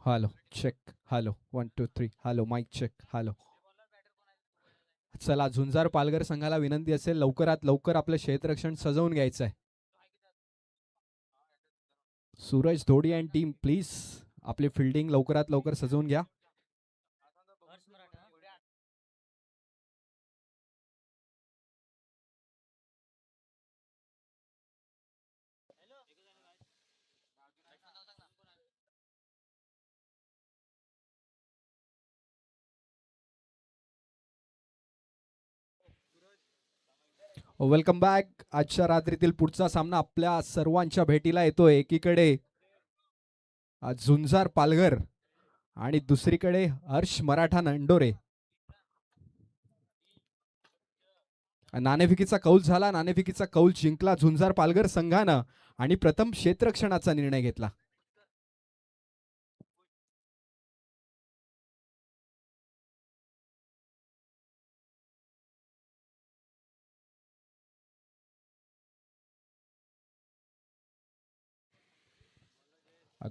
Hello check. Hello 1 2 3. Hello mic check. Hello. चला, झुंजार पालघर संघाला विनंती असेल लवकरात लवकर आपलं क्षेत्ररक्षण सजवून घ्यायचं आहे. सूरज धोडी अँड टीम प्लीज आपली फिल्डिंग लवकरात लवकर सजवून घ्या. Welcome back. आजच्या रात्रीतील पुढचा सामना आपल्या सर्वांच्या भेटीला येतोय. एकीकडे झुंजार पालघर आणि दुसरीकडे हर्ष मराठा नंडोरे. नाणेफेकीचा कौल झाला. नाणेफेकीचा कौल जिंकला झुंजार पालघर संघानं आणि प्रथम क्षेत्ररक्षणाचा निर्णय घेतला.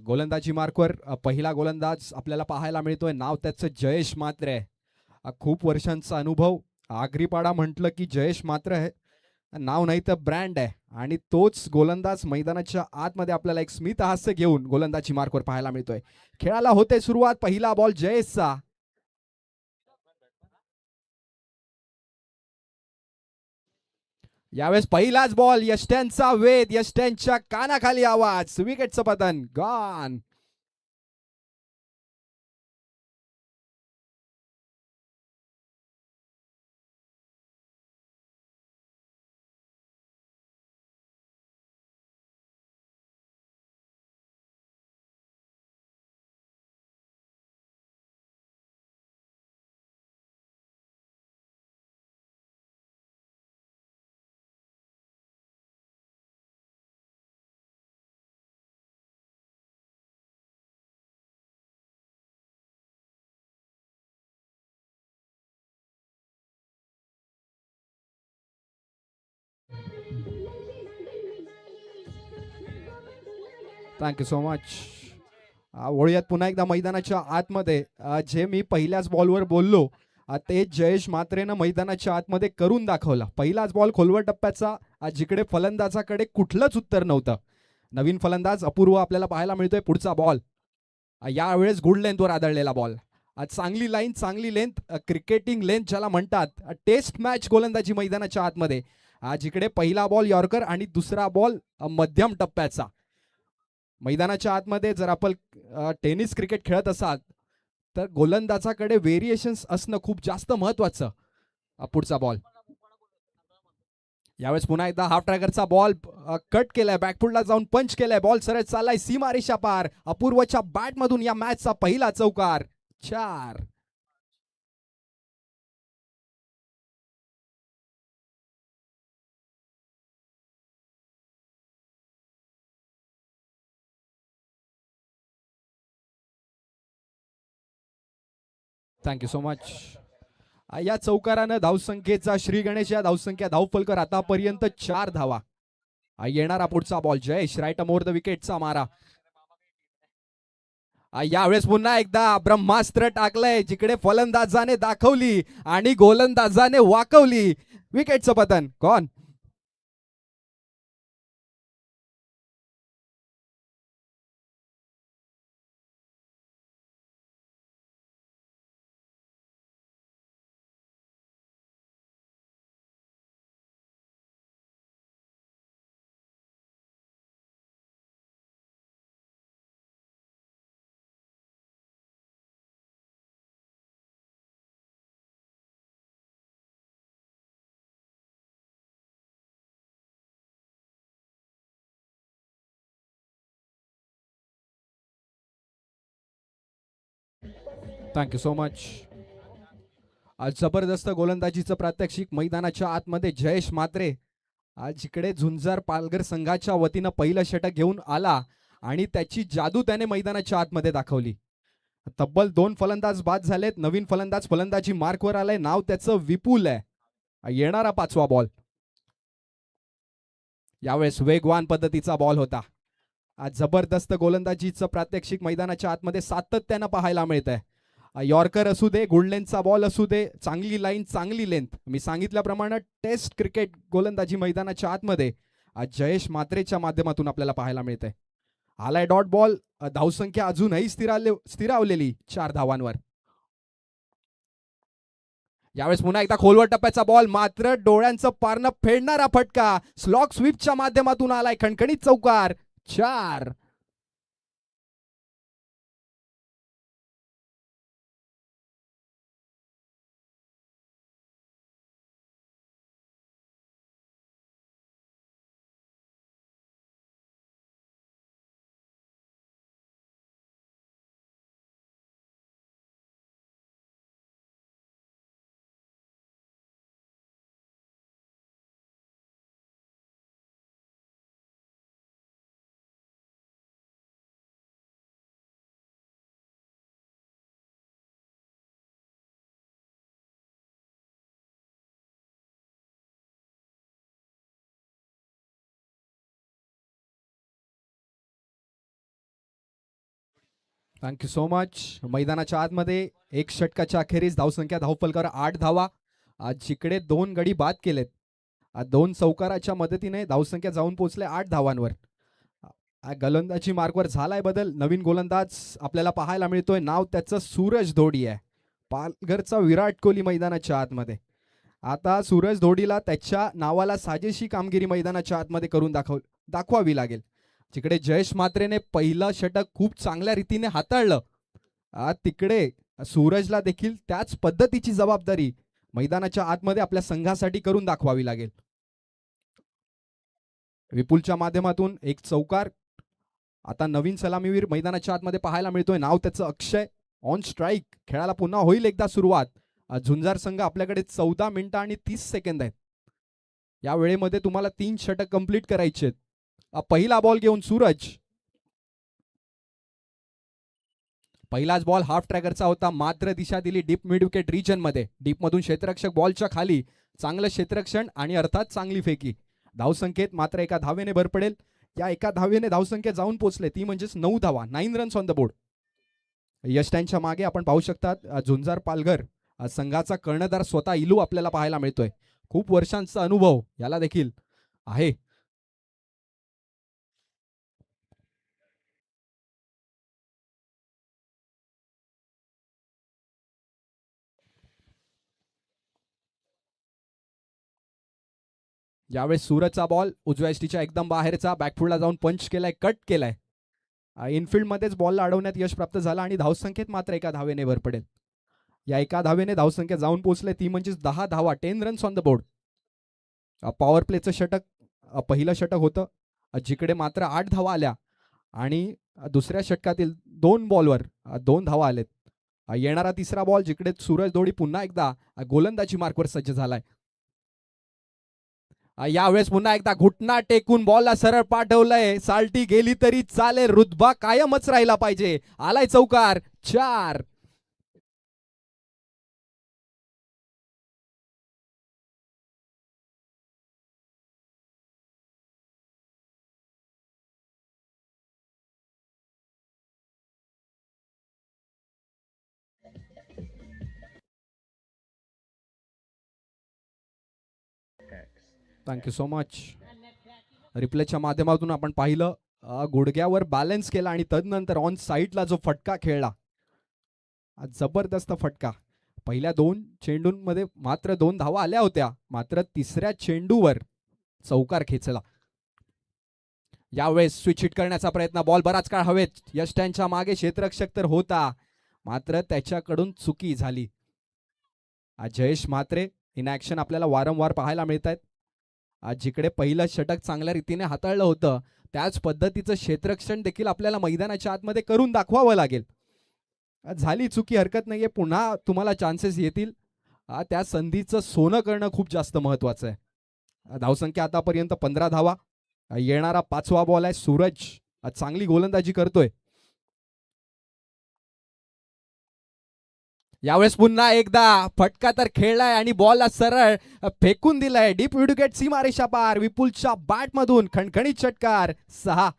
गोलंदाजी मार्कवर पहिला गोलंदाज आपल्याला पाहायला मिळतोय. नाव त्याचं जयेश मात्रे आहे. खूप वर्षांचा अनुभव. आगरीपाडा म्हटलं की जयेश मात्र आहे, नाव नाही तर ब्रँड आहे. आणि तोच गोलंदाज मैदानाच्या आतमध्ये आपल्याला एक स्मित हास्य घेऊन गोलंदाजी मार्कवर पाहायला मिळतोय. खेळाला होते सुरुवात. पहिला बॉल जयेशचा. यावेळेस पहिलाच बॉल. यष्ट्यांचा वेध. यष्ट्यांच्या कानाखाली आवाज. विकेटचं पतन. गॉन. Thank you so much. वळूयात पुन्हा एकदा मैदानाच्या आतमध्ये. जे मी पहिल्याच बॉलवर बोललो ते जयेश मात्रेनं मैदानाच्या आतमध्ये करून दाखवला. पहिलाच बॉल खोलवर टप्प्याचा, जिकडे फलंदाजाकडे कुठलंच उत्तर नव्हतं. नवीन फलंदाज अपूर्व आपल्याला पाहायला मिळतोय. पुढचा बॉल यावेळेस गुड लेंथवर आदळलेला बॉल. चांगली लाईन, चांगली लेंथ, क्रिकेटिंग लेंथ ज्याला म्हणतात. टेस्ट मॅच गोलंदाजी मैदानाच्या आतमध्ये. जिकडे पहिला बॉल यॉर्कर आणि दुसरा बॉल मध्यम टप्प्याचा. मैदानाच्या आतमध्ये जर आपण टेनिस क्रिकेट खेळत असाल तर गोलंदाजाकडे व्हेरिएशन्स असणं खूप जास्त महत्वाचं. पुढचा बॉल यावेळेस पुन्हा एकदा हाफ ट्रॅकरचा बॉल कट केलाय. बॅकफुटला जाऊन पंच केलाय. बॉल सरळ चाललाय सीमारेषा पार. अपूर्वच्या बॅटमधून या मॅचचा पहिला चौकार. 4. Thank you so much. या चौकारानं धावसंख्येचा श्री गणेश या धावसंख्या धावफलकर आतापर्यंत 4 धावा. येणारा पुढचा बॉल जयेश राईट मोर द विकेटचा मारा. यावेळेस पुन्हा एकदा ब्रह्मास्त्र टाकलंय. जिकडे फलंदाजाने दाखवली आणि गोलंदाजाने वाकवली. विकेटचं पतन. कोण? Thank you so much. आज जबरदस्त गोलंदाजीचं प्रात्यक्षिक मैदानाच्या आतमध्ये जयेश मात्रे. आज जिकडे झुंजार पालघर संघाच्या वतीनं पहिलं षटक घेऊन आला आणि त्याची जादू त्याने मैदानाच्या आतमध्ये दाखवली. तब्बल 2 फलंदाज बाद झालेत. नवीन फलंदाज फलंदाजी मार्कवर आलाय. नाव त्याचं विपुल आहे. येणारा 5वा बॉल यावेळेस वेगवान पद्धतीचा बॉल होता. आज जबरदस्त गोलंदाजीचं प्रात्यक्षिक मैदानाच्या आतमध्ये सातत्यानं पाहायला मिळत आहे. यॉर्कर असू दे, गुडलेनचा बॉल असू दे, चांगली लाईन, चांगली लेंथ. मी सांगितल्याप्रमाणे टेस्ट क्रिकेट गोलंदाजी मैदानाच्या आतमध्ये आज जयेश म्हात्रेच्या माध्यमातून आपल्याला पाहायला मिळते. आलाय डॉट बॉल. धावसंख्या अजूनही स्थिरावलेली 4 धावांवर. यावेळेस पुन्हा एकदा खोलवर टप्प्याचा बॉल, मात्र डोळ्यांचं पारणं फेडणारा फटका स्लॉग स्वीपच्या माध्यमातून आलाय. खणखणीत चौकार. 4. Thank you so much. मैदानाच्या आतमध्ये एक षटकाच्या अखेरीस धावसंख्या धावफलकावर 8 धावा. आज जिकडे 2 गडी बाद केलेत, 2 चौकाराच्या मदतीने धावसंख्या जाऊन पोहोचले 8 धावांवर. गोलंदाजी मार्कवर झालाय बदल. नवीन गोलंदाज आपल्याला पाहायला मिळतोय. नाव त्याचं सूरज धोडी आहे. पालघरचा विराट कोहली मैदानाच्या आतमध्ये. आता सूरज धोडीला त्याच्या नावाला साजेशी कामगिरी मैदानाच्या आतमध्ये करून दाखवावी लागेल. जिकडे जयेश म्हात्रेने पहिलं षटक खूप चांगल्या रीतीने हाताळलं, तिकडे सूरजला देखील त्याच पद्धतीची जबाबदारी मैदानाच्या आतमध्ये आपल्या संघासाठी करून दाखवावी लागेल. विपुलच्या माध्यमातून एक चौकार. आता नवीन सलामीवीर मैदानाच्या आतमध्ये पाहायला मिळतोय. नाव त्याचं अक्षय. On strike. खेळाला पुन्हा होईल एकदा सुरुवात. झुंजार संघ आपल्याकडे 14 मिनिटं आणि 30 सेकंद आहेत. या वेळेमध्ये तुम्हाला 3 षटक कंप्लीट करायचे. पहिला बॉल घेऊन सूरज. पहिलाच बॉल हाफ ट्रॅकरचा होता, मात्र दिशा दिली डीप मिड विकेट रिजन मध्ये. डीप मधून क्षेत्ररक्षक बॉलच्या खाली. चांगलं क्षेत्ररक्षण आणि अर्थात चांगली फेकी. धावसंख्येत मात्र एका धावेने भर पडेल. या एका धावेने धावसंख्या जाऊन पोहोचले ती म्हणजेच 9 धावा. 9 रन्स ऑन द बोर्ड. यश त्यांच्या मागे आपण पाहू शकतात झुंजार पालघर संघाचा कर्णधार स्वतः इलू आपल्याला पाहायला मिळतोय. खूप वर्षांचा अनुभव याला देखील आहे. यावेळेस सूरजचा बॉल उजव्या एसटीच्या एकदम बाहेरचा. बॅकफुटला जाऊन पंच केलाय, कट केलाय. इनफिल्ड मध्येच बॉलला अडवण्यात यश प्राप्त झाला आणि धावसंख्येत मात्र एका धावेने भर पडेल. या एका धावेने धावसंख्या जाऊन पोहोचले ती म्हणजेच 10 धावा. 10 runs on the board. Power प्लेचं षटक पहिलं षटक होतं, जिकडे मात्र 8 धावा आल्या आणि दुसऱ्या षटकातील 2 बॉलवर 2 धावा आलेत. येणारा तिसरा बॉल जिकडे सूरज धोडी पुन्हा एकदा गोलंदाजी मार्कवर सज्ज झालाय. यावेळेस पुन्हा एकदा घुटना टेकून बॉलला सरळ पाठवलंय. साल्टी गेली तरी चालेल, रुतबा कायमच राहिला पाहिजे. आलाय चौकार. 4. Thank you so much. रिप्लेच्या माध्यमातून आपण पाहिलं गुडघ्यावर बॅलन्स केला आणि तदनंतर ऑन साईडला जो फटका खेळला, जबरदस्त फटका. पहिल्या 2 चेंडूंमध्ये मात्र 2 धावा आल्या होत्या, मात्र तिसऱ्या चेंडूवर चौकार खेचला. यावेळेस स्विच हिट करण्याचा प्रयत्न. बॉल बराच काळ हवेत. यश त्यांच्या मागे क्षेत्ररक्षक तर होता, मात्र त्याच्याकडून चुकी झाली. जयेश म्हात्रे इन ऍक्शन आपल्याला वारंवार पाहायला मिळत आहेत. जिकडे पहिलं षटक चांगल्या रीतीने हाताळलं होतं, त्याच पद्धतीचं क्षेत्ररक्षण देखील आपल्याला मैदानाच्या आतमध्ये करून दाखवावं लागेल. झाली चुकी, हरकत नाहीये. पुन्हा तुम्हाला चान्सेस येतील. त्या संधीचं सोनं करणं खूप जास्त महत्वाचं आहे. धावसंख्या आतापर्यंत 15 धावा. येणारा 5वा बॉल आहे. सूरज चांगली गोलंदाजी करतोय. यावेळेस पुन्हा एकदा फटका तर खेळलाय आणि बॉलला सरळ फेकून दिलाय. डीप विकेट सीमारेषा पार. विपुलच्या बॅट मधून खणखणीत षटकार. 6.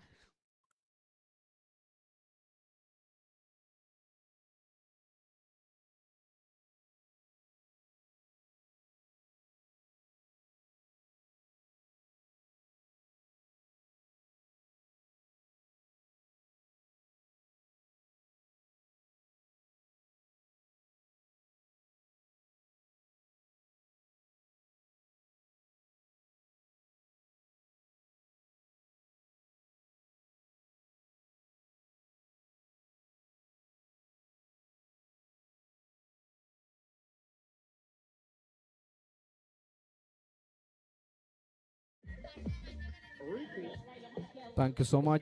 Thank you so much.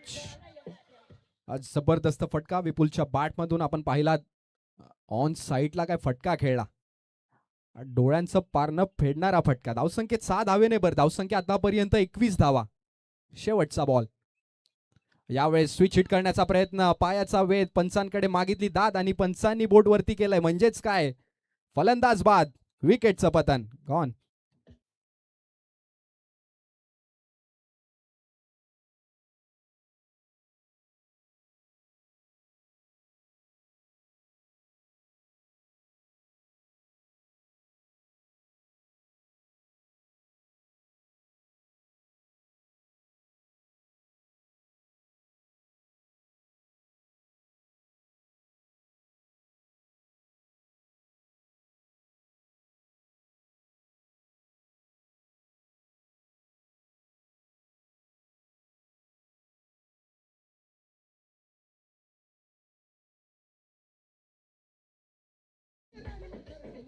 आज जबरदस्त फटका विपुलच्या बॅटमधून आपण पाहिला. ऑन साईडला काय फटका खेळला. डोळ्यांचं पारणं फेडणारा फटका. धावसंख्येत 6 धावेने भर. धावसंख्या आतापर्यंत 21 धावा. शेवटचा बॉल. यावेळेस स्विच हिट करण्याचा प्रयत्न. पायाचा वेध. पंचांकडे मागितली दाद आणि पंचांनी बोट वरती केलंय. म्हणजेच काय, फलंदाज बाद. विकेटचं पतन. गॉन.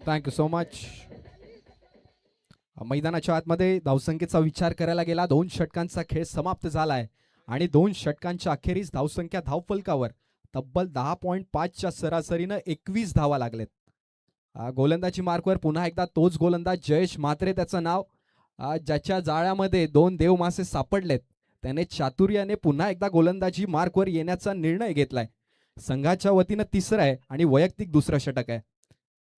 Thank you so much. मैदानाच्या आतमध्ये धावसंख्येचा विचार करायला गेला. 2 षटकांचा खेळ समाप्त झालाय आणि 2 षटकांच्या अखेरीस धावसंख्या धावफलकावर तब्बल 10.5च्या सरासरीनं 21 धावा लागलेत. गोलंदाजी मार्कवर पुन्हा एकदा तोच गोलंदाज जयेश म्हात्रे त्याचं नाव. ज्याच्या जाळ्यामध्ये 2 देवमासे सापडलेत, त्याने चातुर्याने पुन्हा एकदा गोलंदाजी मार्कवर येण्याचा निर्णय घेतलाय. संघाच्या वतीनं तिसरं आहे आणि वैयक्तिक दुसरं षटक आहे.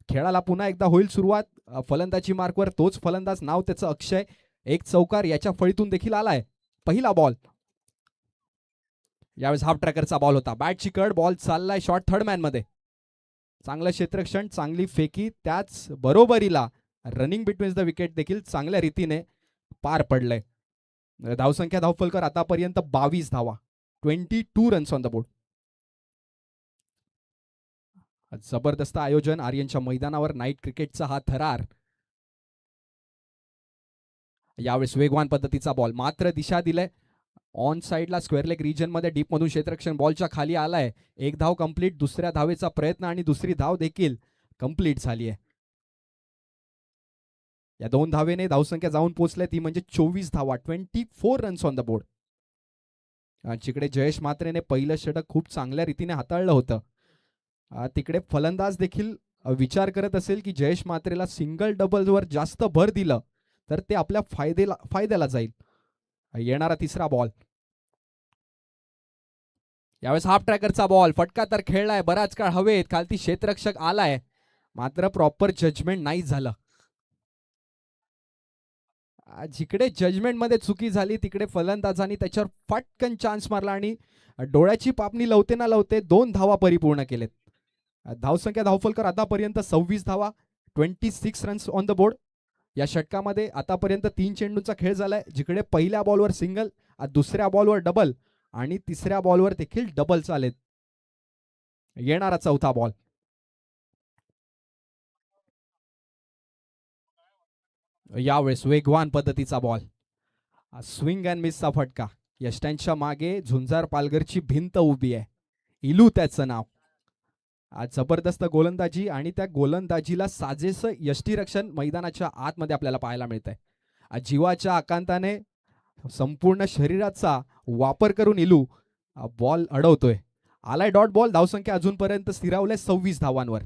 खेळाला पुन्हा एकदा होईल सुरुवात. फलंदाजी मार्कवर तोच फलंदाज, नाव त्याचं अक्षय. एक चौकार याच्या फळीतून देखील आलाय. पहिला बॉल. यावेळेस हाफ ट्रॅकरचा बॉल होता. बॅटची कड. बॉल चाललाय शॉर्ट थर्ड मॅन मध्ये. चांगलं क्षेत्ररक्षण, चांगली फेकी, त्याच बरोबरीला रनिंग बिटवीन द विकेट देखील चांगल्या रीतीने पार पडलंय. धावसंख्या धावफलकर आतापर्यंत 22 धावा. 22 रन्स ऑन द बोर्ड. जबरदस्त आयोजन आर्यनच्या मैदानावर. नाईट क्रिकेटचा हा थरार. यावेळेस वेगवान पद्धतीचा बॉल. मात्र दिशा दिलंय ऑन साईडला स्क्वेअर लेग रिजन मध्ये. डीप मधून क्षेत्ररक्षण. बॉलच्या खाली आलाय. एक धाव कंप्लीट. दुसऱ्या धावेचा प्रयत्न आणि दुसरी धाव देखील कंप्लीट झाली आहे. या 2 धावेने धावसंख्या जाऊन पोहोचल्या ती म्हणजे 24 धावा. 24 रन्स ऑन द बोर्ड. जिकडे जयेश म्हात्रेने पहिलं षटक खूप चांगल्या रीतीने हाताळलं होतं, तिकडे फलंदाज देखील विचार करत असेल की जयेश म्हात्रेला सिंगल डबलवर जास्त भर दिलं तर ते आपल्या फायद्याला जाईल. येणारा तिसरा बॉल. यावेळेस हाफ ट्रॅकरचा बॉल. फटका तर खेळलाय बराच काळ हवेत. खालती क्षेत्ररक्षक आलाय, मात्र प्रॉपर जजमेंट नाही झालं. जिकडे जजमेंट मध्ये चुकी झाली तिकडे फलंदाजांनी त्याच्यावर फटकन चान्स मारला आणि डोळ्याची पापणी लवते ना लवते 2 धावा परिपूर्ण केलेत. धावसंख्या धावफलकर आतापर्यंत 26 धावा. 26 रन्स ऑन द बोर्ड. या षटकामध्ये आतापर्यंत 3 चेंडूंचा खेळ झालाय, जिकडे पहिल्या बॉलवर सिंगल, दुसऱ्या बॉलवर डबल आणि तिसऱ्या बॉलवर देखील डबल चालेत. येणारा चौथा बॉल. यावेळेस वेगवान पद्धतीचा बॉल. स्विंग अँड मिसचा फटका. यष्ट्यांच्या मागे झुंजार पालघरची भिंत उभी आहे. इलू त्याचं नाव. आज जबरदस्त गोलंदाजी आणि त्या गोलंदाजीला साजेसं यष्टीरक्षण मैदानाच्या आतमध्ये आपल्याला पाहायला मिळतंय. जीवाच्या आकांताने संपूर्ण शरीराचा वापर करून इलू बॉल अडवतोय. आलाय डॉट बॉल. धावसंख्या अजूनपर्यंत स्थिरावल्या 26 धावांवर.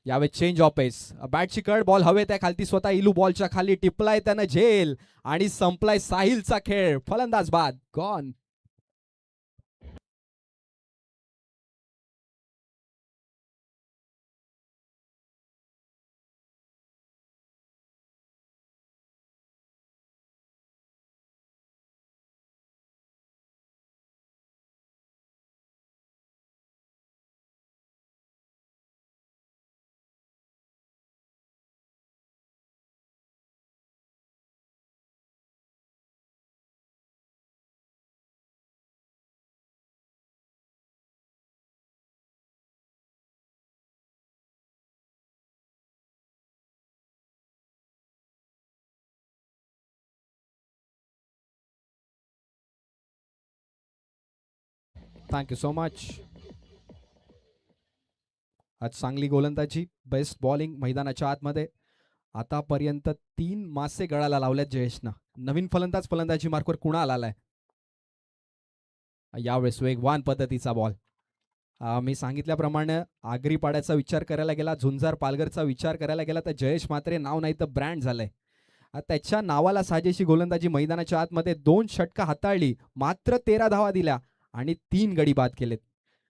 यावेळेस चेंज ऑफ पेस. बॅटची कड. बॉल हवेत आहे. खालती स्वतः इलू बॉलच्या खाली टिपलाय त्यानं झेल आणि संपलाय साहिलचा खेळ. फलंदाज बाद. गॉन. Thank you so much. आज चांगली गोलंदाजी, बेस्ट बॉलिंग मैदानाच्या आतमध्ये. आतापर्यंत 3 मासे गळाला लावल्यात जयेशनं. नवीन फलंदाजी मार्कवर कुणाल आलाय. यावेळेस वेगवान पद्धतीचा बॉल. मी सांगितल्याप्रमाणे आगरी पाड्याचा विचार करायला गेला, झुंजार पालघरचा विचार करायला गेला तर जयेश मात्रे नाव नाही तर ब्रँड झालंय. त्याच्या नावाला साजेशी गोलंदाजी मैदानाच्या आतमध्ये 2 षटका हाताळली, मात्र 13 धावा दिल्या आणि 3 गडी बाद केलेत.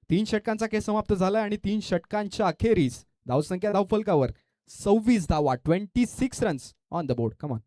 3 षटकांचा खेळ समाप्त झाला आणि 3 षटकांच्या अखेरीस धावसंख्या धावफलकावर 26 धावा, 26 runs on the board. Come on.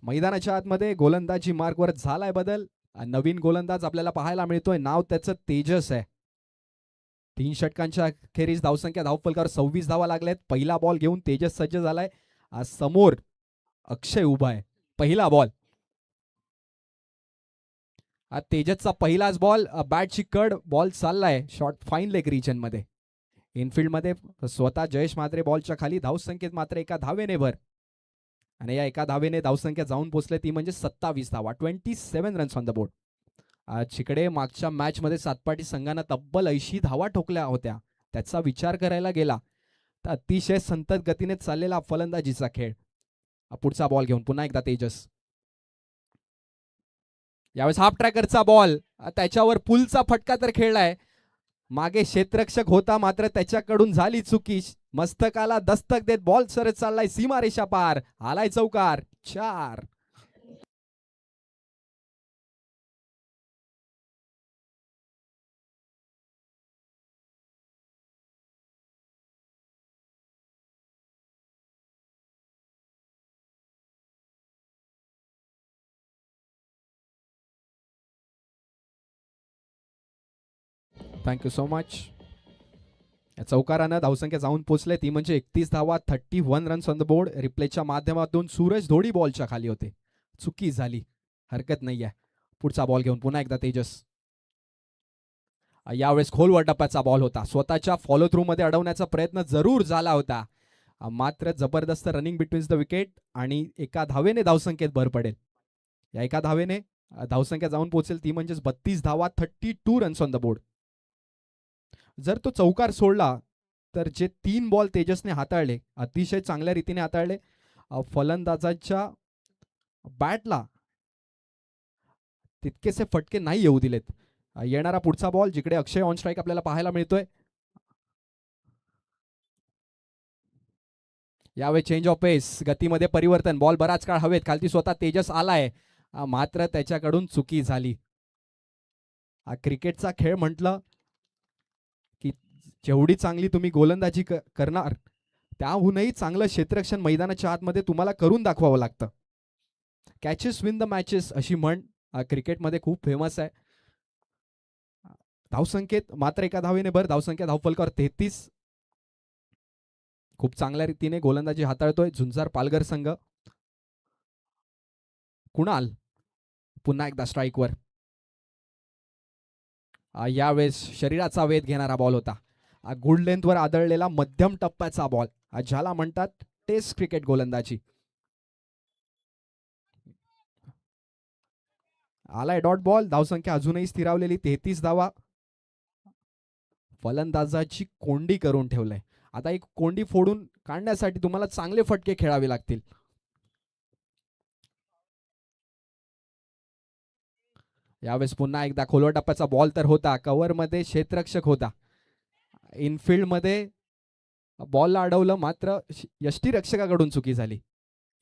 मैदानाच्या आतमध्ये गोलंदाजी मार्कवर झालाय बदल. नवीन गोलंदाज आपल्याला पाहायला मिळतोय, नाव त्याचं तेजस आहे. 3 षटकांच्या अखेरीस धावसंख्या धावफलकावर 26 धावा लागल्यात. पहिला बॉल घेऊन तेजस सज्ज झालाय. समोर अक्षय उभा आहे. पहिला बॉल. तेजसचा पहिलाच बॉल, बॅटची कड, बॉल चाललाय शॉर्ट फाईन लेग रिजन मध्ये. इनफिल्ड मध्ये स्वतः जयेश मात्रे बॉलच्या खाली. धावसंख्येत मात्र एका धावेने भर आणि या एका धावेने धावसंख्या जाऊन पोहोचले ती म्हणजे 27 धावा, 27 रन्स ऑन द बोर्ड. जिकडे मागच्या मॅच मध्ये सातपाटी संघानं तब्बल 80 धावा ठोकल्या होत्या, त्याचा विचार करायला गेला तर अतिशय संतत गतीने चाललेला फलंदाजीचा खेळ. पुढचा बॉल घेऊन पुन्हा एकदा तेजस. यावेळेस हाफ ट्रॅकरचा बॉल, त्याच्यावर पुलचा फटका तर खेळलाय. मागे क्षेत्ररक्षक होता मात्र त्याच्याकडून झाली चुकी. मस्तकाला दस्तक देत बॉल सरत चाललाय सीमारेषा पार. आलाय चौकार. 4. Thank you so much. चौकारानं धावसंख्या जाऊन पोहोचले ती म्हणजे 31 धावा, 31 रन्स ऑन द बोर्ड. रिप्लेच्या माध्यमातून सूरज धोडी बॉलच्या खाली होते, चुकी झाली, हरकत नाहीये. पुढचा बॉल घेऊन पुन्हा एकदा तेजस. यावेळेस खोलवर टप्प्याचा बॉल होता. स्वतःच्या फॉलो थ्रू मध्ये अडवण्याचा प्रयत्न जरूर झाला होता, मात्र जबरदस्त रनिंग बिटवीन द विकेट आणि एका धावेने धावसंख्येत भर पडेल. या एका धावेने धावसंख्या जाऊन पोहोचेल ती म्हणजे 32 धावा, 32 रन्स ऑन द बोर्ड. जर तो चौकार सोडला तर जे 3 बॉल तेजसने हाताळले, अतिशय चांगल्या रीतीने हाताळले. फलंदाजाच्या बॅटला तितकेसे फटके नाही येऊ दिलेत. येणारा पुढचा बॉल, जिकडे अक्षय ऑन स्ट्राईक आपल्याला पाहायला मिळतोय. यावेळी चेंज ऑफ पेस, गतीमध्ये परिवर्तन. बॉल बराच काळ हवेत, खालती स्वतः तेजस आलाय, मात्र त्याच्याकडून चुकी झाली. क्रिकेटचा खेळ म्हटलं की जेवढी चांगली तुम्ही गोलंदाजी करणार, त्याहूनही चांगलं क्षेत्ररक्षण मैदानाच्या आतमध्ये तुम्हाला करून दाखवावं लागतं. कॅचेस विन द मॅचेस अशी म्हण क्रिकेटमध्ये खूप फेमस आहे. धावसंख्येत मात्र एका धावेने भर. धावसंख्या धावफलकावर 33. खूप चांगल्या रीतीने गोलंदाजी हाताळतोय झुंजार पालघर संघ. कुणाल पुन्हा एकदा स्ट्राईकवर. यावेळेस शरीराचा वेध घेणारा बॉल होता. गुड लेंथवर आदळलेला मध्यम टप्प्याचा बॉल, ज्याला म्हणतात टेस्ट क्रिकेट गोलंदाजी. आलाय डॉट बॉल. धावसंख्या अजूनही स्थिरावलेली 33 धावा. फलंदाजाची कोंडी करून ठेवलंय. आता एक कोंडी फोडून काढण्यासाठी तुम्हाला चांगले फटके खेळावे लागतील. यावेळेस पुन्हा एकदा खोलवर टप्प्याचा बॉल तर होता, कव्हर मध्ये क्षेत्ररक्षक होता. इनफिल्ड मध्ये बॉलला अडवलं, मात्र यष्टीरक्षकाकडून चुकी झाली.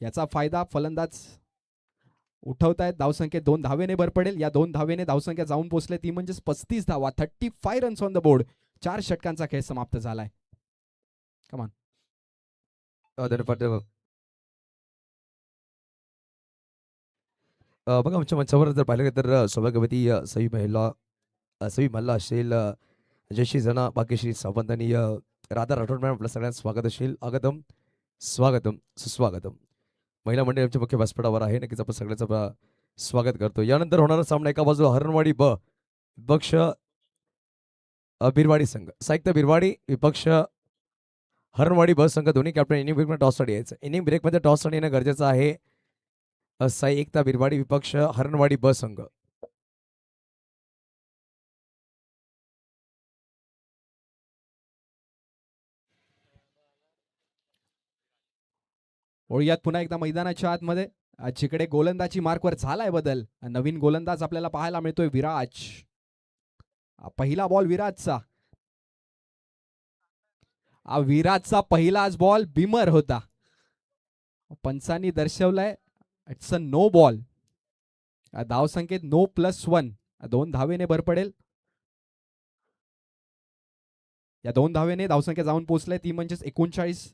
याचा फायदा फलंदाज उठवतायत. धावसंख्येत 2 धावेने भर पडेल. या 2 धावेने धावसंख्या जाऊन पोहोचले ती म्हणजे 35 धावा, 35 रन्स ऑन द बोर्ड. 4 षटकांचा खेळ समाप्त झालाय. कमान. बघा आमच्या मंचावर जर पाहिलं तर सौभाग्यवती सई महिला असेल, जयश्री जना, भाग्यश्री सावंत आणि राधा राठोड मॅडम आपल्या सगळ्यांचं स्वागत असेल. स्वागतम स्वागतम सुस्वागतम. महिला मंडळी आमच्या मुख्य व्यासपीठावर आहे. नक्कीच आपण सगळ्यांचं स्वागत करतो. यानंतर होणारा सामना एका बाजूला हरणवाडी ब विपक्ष बिरवाडी संघ, साहित्य बिरवाडी विपक्ष हरणवाडी ब संघ. दोन्ही कॅप्टन इनिंग ब्रेकमध्ये टॉससाठी यायचं. इनिंग ब्रेकमध्ये टॉससाठी येणं गरजेचं आहे. साई एकता बिरवाडी विपक्ष हरणवाडी ब संघ. वळूयात पुन्हा एकदा मैदानाच्या आतमध्ये. जिकडे गोलंदाजी मार्कवर झालाय बदल. नवीन गोलंदाज आपल्याला पाहायला मिळतोय विराज. पहिला बॉल विराजचा. विराजचा पहिलाच बॉल बिमर होता. पंचांनी दर्शवलाय इट्स अ नो बॉल. धाव संकेत No+1. 2 धावेने भर पडेल. या 2 धावेने धावसंख्या जाऊन पोहोचले ती म्हणजेच 39.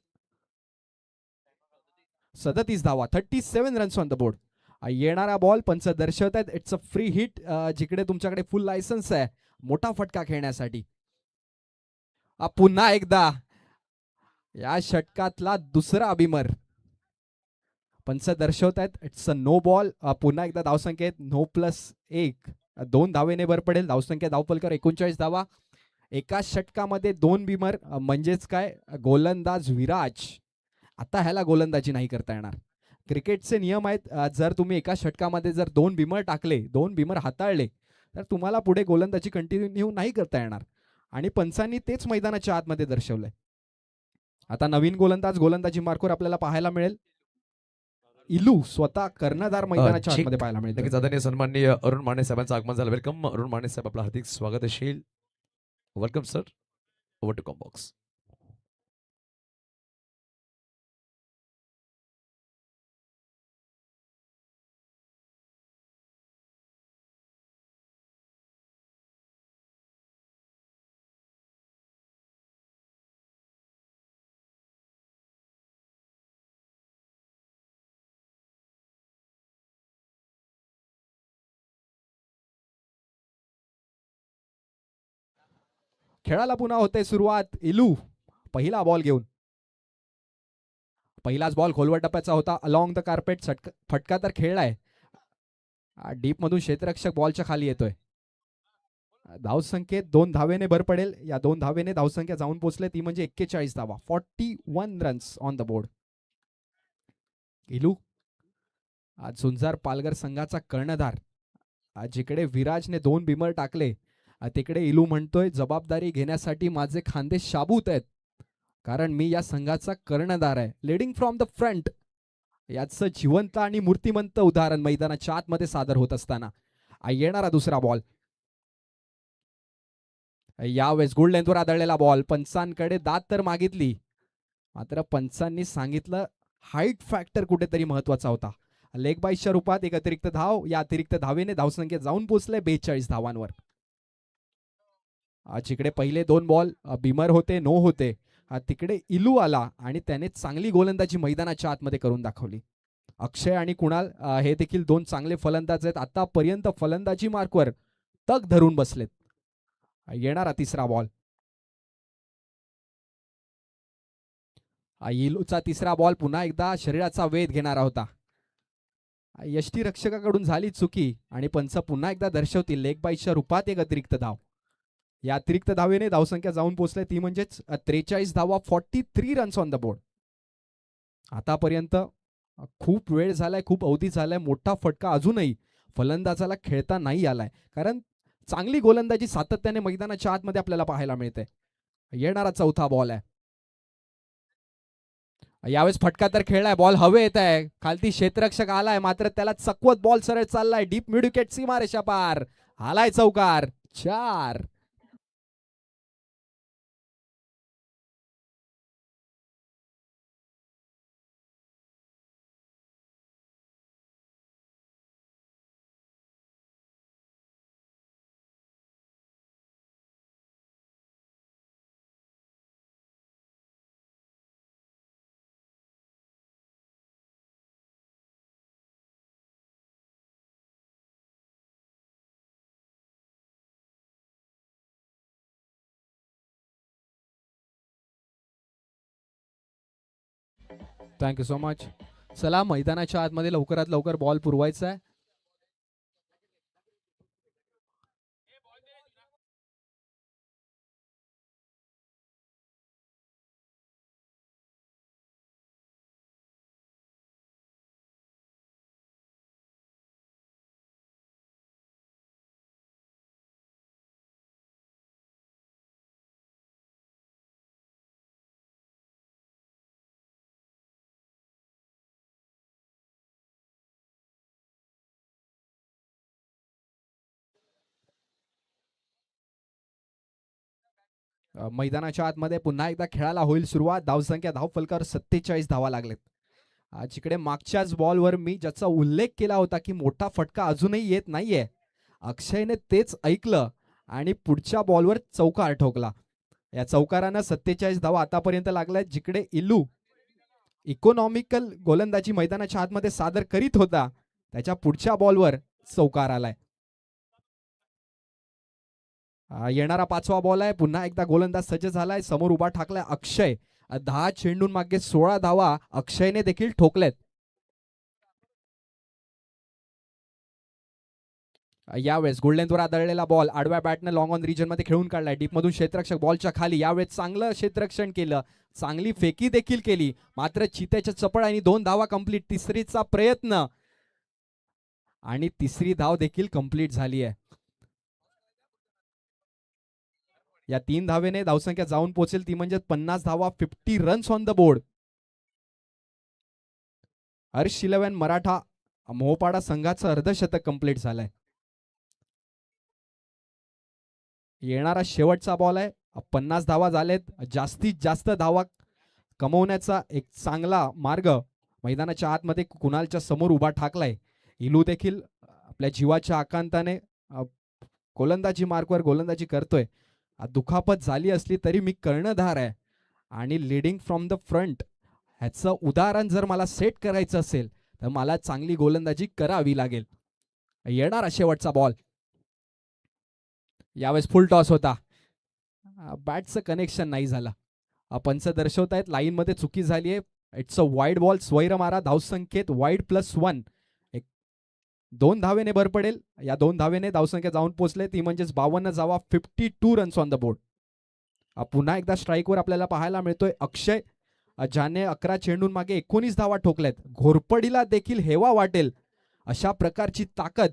37 धावा, 37 रन्स ऑन द बोर्ड. येणारा बॉल पंच दर्शवत आहेत इट्स अ फ्री हिट. जिकडे तुमच्याकडे फुल लायसन्स आहे मोठा फटका खेळण्यासाठी. पुन्हा एकदा या षटकातला दुसरा बिमर. पंच दर्शवत आहेत इट्स अ नो बॉल. पुन्हा एकदा धावसंख्येत No+1. 2 धावेने भर पडेल. धावसंख्या धावफलकर 39 धावा. एका षटकामध्ये 2 बिमर म्हणजेच काय गोलंदाज विराज. आता ह्याला गोलंदाजी नाही करता येणार. क्रिकेटचे नियम आहेत. जर तुम्ही एका षटकामध्ये जर 2 बिमर टाकले, 2 बिमर हाताळले तर तुम्हाला पुढे गोलंदाजी कंटिन्यू नाही करता येणार. आणि पंचांनी तेच मैदानाच्या आतमध्ये दर्शवलंय. आता नवीन गोलंदाज गोलंदाजी मार्कवर आपल्याला पाहायला मिळेल. इलू स्वतः कर्णधार मैदानाच्या आतमध्ये पाहायला मिळेल. नक्कीच आदरणीय सन्माननीय अरुण माने साहेबांचं आगमन झालं. वेलकम अरुण माने साहेब, आपलं हार्दिक स्वागत असेल. Welcome sir. ओव्हर टू कॉम्बॉक्स. खेळाला पुन्हा होते सुरुवात. इलू पहिला बॉल घेऊन. पहिलाच बॉल खोलवर टप्प्याचा होता. Along the carpet. फटका तर खेळलाय. डीप मधून क्षेत्ररक्षक बॉलच्या खाली येतोय. धावसंख्येत 2 धावेने भर पडेल. या 2 धावेने धावसंख्या जाऊन पोहोचले ती म्हणजे 41 धावा. 41 रन्स ऑन द बोर्ड. इलू आज झुंजार पालघर संघाचा कर्णधार. जिकडे विराजने 2 बिमर टाकले तिकडे इलू म्हणतोय जबाबदारी घेण्यासाठी माझे खांदे शाबूत आहेत, कारण मी या संघाचा कर्णधार आहे. लीडिंग फ्रॉम द फ्रंट याचं जिवंत आणि मूर्तिमंत उदाहरण मैदानाच्या आतमध्ये सादर होत असताना. येणारा दुसरा बॉल. यावेळेस गुड लेंथवर आदळलेला बॉल. पंचांकडे दाद तर मागितली, मात्र पंचांनी सांगितलं हाईट फॅक्टर कुठेतरी महत्वाचा होता. लेग बाईसच्या रूपात एक अतिरिक्त धाव. या अतिरिक्त धावेने धावसंख्येत जाऊन पोहोचले 42 धावांवर. जिकडे पहिले 2 बॉल बिमर होते, नो होते, तिकडे इलू आला आणि त्याने चांगली गोलंदाजी मैदानाच्या आतमध्ये करून दाखवली. अक्षय आणि कुणाल हे देखील 2 चांगले फलंदाज आहेत. आतापर्यंत फलंदाजी मार्कवर तग धरून बसलेत. येणारा तिसरा बॉल. इलूचा तिसरा बॉल पुन्हा एकदा शरीराचा वेध घेणारा होता. यष्टीरक्षकाकडून झाली चुकी आणि पंच पुन्हा एकदा दर्शवतील लेग बाईसच्या रूपात एक अतिरिक्त धाव. या अतिरिक्त धावेने धावसंख्या जाऊन पोहोचले ती म्हणजेच 43 धावा. 43 रन्स ऑन द बोर्ड. आतापर्यंत खूप वेळ झालाय, खूप अवधी झालाय. मोठा फटका अजूनही फलंदाजाला खेळता नाही आलाय, कारण चांगली गोलंदाजी सातत्याने मैदानाच्या आतमध्ये आपल्याला पाहायला मिळते. येणारा चौथा बॉल आहे. यावेळेस फटका तर खेळलाय. बॉल हवे येत आहे. खालती क्षेत्ररक्षक आलाय, मात्र त्याला चकवत बॉल सरळ चाललाय. डीप मिड विकेट सीमारेषा पार. आलाय चौकार. 4. Thank you so much. चला मैदानाच्या आतमध्ये लवकरात लवकर बॉल पुरवायचा आहे. मैदानाच्या आतमध्ये पुन्हा एकदा खेळायला होईल सुरुवात. धावसंख्या धावफलकावर 47 धावा लागलेत. जिकडे मागच्याच बॉलवर मी ज्याचा उल्लेख केला होता की मोठा फटका अजूनही येत नाहीये, अक्षयने तेच ऐकलं आणि पुढच्या बॉलवर चौकार ठोकला. या चौकारानं 47 धावा आतापर्यंत लागल्यात. जिकडे इलू इकॉनॉमिकल गोलंदाजी मैदानाच्या आतमध्ये सादर करीत होता, त्याच्या पुढच्या बॉलवर चौकार आलाय. येणारा 5वा बॉल आहे. पुन्हा एकदा गोलंदाज सज्ज झालाय. समोर उभा ठाकलाय अक्षय. 10 चेंडून मागे 16 धावा अक्षयने देखील ठोकलेत. यावेळेस गोल्डनवर आदळलेला बॉल आडव्या बॅटने लॉंग ऑन रिजन मध्ये खेळून काढलाय. डीप मधून क्षेत्ररक्षक बॉलच्या खाली. यावेळेस चांगलं क्षेत्ररक्षण केलं, चांगली फेकी देखील केली, मात्र चित्याच्या चपळाईने 2 धावा कंप्लीट. तिसरीचा प्रयत्न आणि तिसरी धाव देखील कंप्लीट झाली आहे. या 3 धावेने धावसंख्या जाऊन पोहोचेल ती म्हणजे 50 धावा. 50 runs on the board. Harsh 11 Maratha Mohpada संघाचं अर्धशतक कंप्लीट झालंय. येणारा शेवटचा बॉल आहे. 50 धावा झालेत. जास्तीत जास्त धावा कमवण्याचा एक चांगला मार्ग मैदानाच्या आतमध्ये कुणालच्या समोर उभा ठाकलाय. इलू देखील आपल्या जीवाच्या आकांताने गोलंदाजी मार्कवर गोलंदाजी करतोय. दुखापत झाली असली तरी मी कर्णधार आहे आणि लीडिंग फ्रॉम द फ्रंट ह्याचं उदाहरण जर मला सेट करायचं असेल तर मला चांगली गोलंदाजी करावी लागेल. येणारा शेवटचा बॉल. यावेळेस फुल टॉस होता. बॅटचं कनेक्शन नाही झालं. पंच दर्शवतायत लाईन मध्ये चुकी झाली आहे. It's a wide ball. स्वैर मारा. धावसंख्येत वाईड +1. 2 धावेने भर पडेल. या 2 धावेने धावसंख्या जाऊन पोहोचले ती म्हणजेच 52 धावा. 52 रन्स ऑन द बोर्ड. पुन्हा एकदा स्ट्राईकवर आपल्याला पाहायला मिळतोय अक्षय, ज्याने 11 चेंडून मागे 19 धावा ठोकल्यात. घोरपडीला देखील हेवा वाटेल अशा प्रकारची ताकद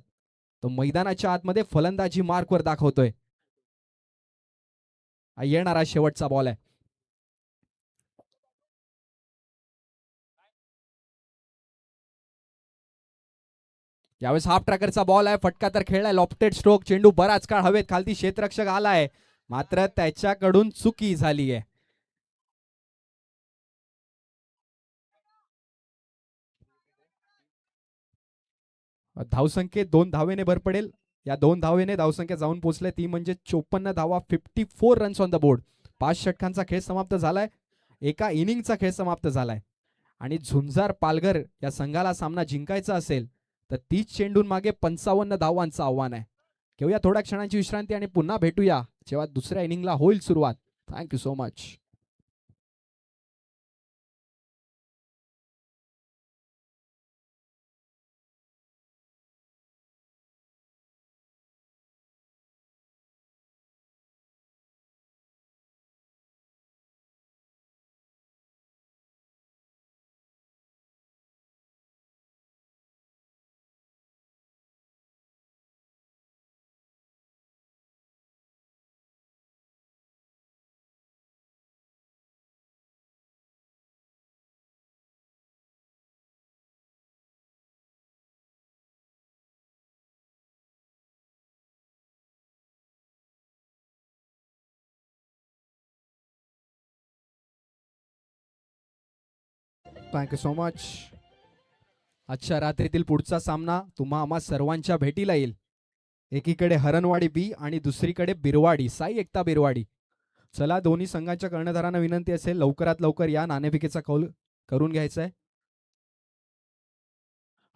तो मैदानाच्या आतमध्ये फलंदाजी मार्कवर दाखवतोय. येणारा शेवटचा बॉल आहे. यावेळेस हाफ ट्रॅकरचा बॉल आहे. फटका तर खेळलाय. Lofted stroke. चेंडू बराच काळ हवेत. खालती क्षेत्ररक्षक आलाय, मात्र त्याच्याकडून चुकी झाली आहे. धावसंख्येत 2 धावेने भर पडेल. या 2 धावेने धावसंख्या जाऊन पोहोचले ती म्हणजे 54 धावा. 54 रन्स ऑन द बोर्ड. 5 षटकांचा खेळ समाप्त झालाय. एका इनिंगचा खेळ समाप्त झालाय आणि झुंजार पालघर या संघाला सामना जिंकायचा असेल तर 30 चेंडून मागे 55 धावांचं आव्हान आहे. घेऊया थोड्या क्षणांची विश्रांती आणि पुन्हा भेटूया जेव्हा दुसऱ्या इनिंगला होईल सुरुवात. Thank you so much. Thank you so much. आजच्या रात्रीतील पुढचा सामना तुम्हा आम्हा सर्वांच्या भेटीला येईल. एकीकडे हरणवाडी बी आणि दुसरीकडे बिरवाडी साई एकता बिरवाडी. चला दोन्ही संघांच्या कर्णधारांना विनंती असेल लवकरात लवकर या नाणेफेकीचा कौल करून घ्यायचा आहे.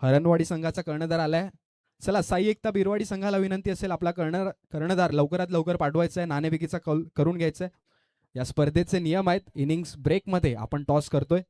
हरणवाडी संघाचा कर्णधार आलाय. चला साई एकता बिरवाडी संघाला विनंती असेल आपला कर्णधार लवकरात लवकर पाठवायचा आहे. नाणेफेकीचा कौल करून घ्यायचा आहे. या स्पर्धेचे नियम आहेत. इनिंग्स ब्रेक मध्ये आपण टॉस करतोय.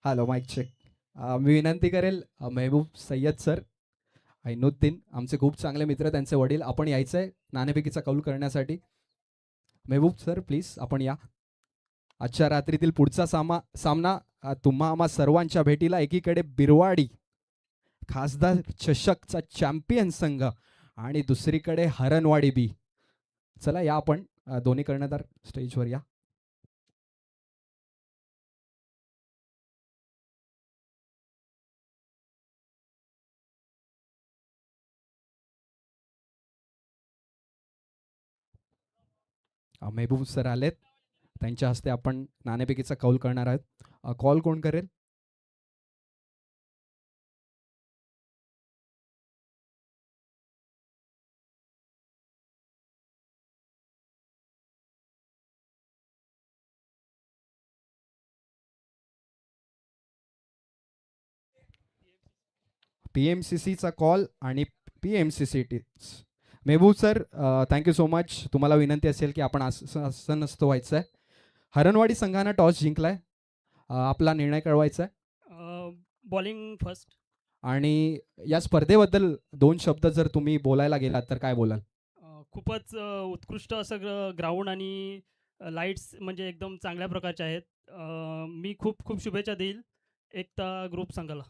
Hello mic check. मी विनंती करेल मेहबूब सय्यद सर, ऐनुद्दीन आमचे खूप चांगले मित्र, त्यांचे वडील, आपण यायचं आहे नाणेफेकीचा कौल करण्यासाठी. मेहबूब सर प्लीज आपण या. आजच्या रात्रीतील पुढचा सामना तुम्हा आम्हा सर्वांच्या भेटीला. एकीकडे बिरवाडी खासदार चषकचा चॅम्पियन संघ आणि दुसरीकडे हरणवाडी बी. चला या आपण दोन्ही कर्णधार स्टेजवर या. मेहबूब सर आलेत, त्यांच्या हस्ते आपण नाणेफेकीचा कौल करणार आहोत. कॉल कोण करेल? PMCCचा कॉल आणि PMCC टीच. Mehboob sir thank you so much. तुम्हाला विनंती असेल की आपण असं नसतं व्हायचं आहे. हरणवाडी संघानं टॉस जिंकलाय, आपला निर्णय कळवायचा आहे. Bowling first. आणि या स्पर्धेबद्दल दोन शब्द जर तुम्ही बोलायला गेलात तर काय बोलाल? खूपच उत्कृष्ट असं ग्राउंड आणि लाईट्स म्हणजे एकदम चांगल्या प्रकारचे आहेत. मी खूप खूप शुभेच्छा देईल एकता ग्रुप संघाला.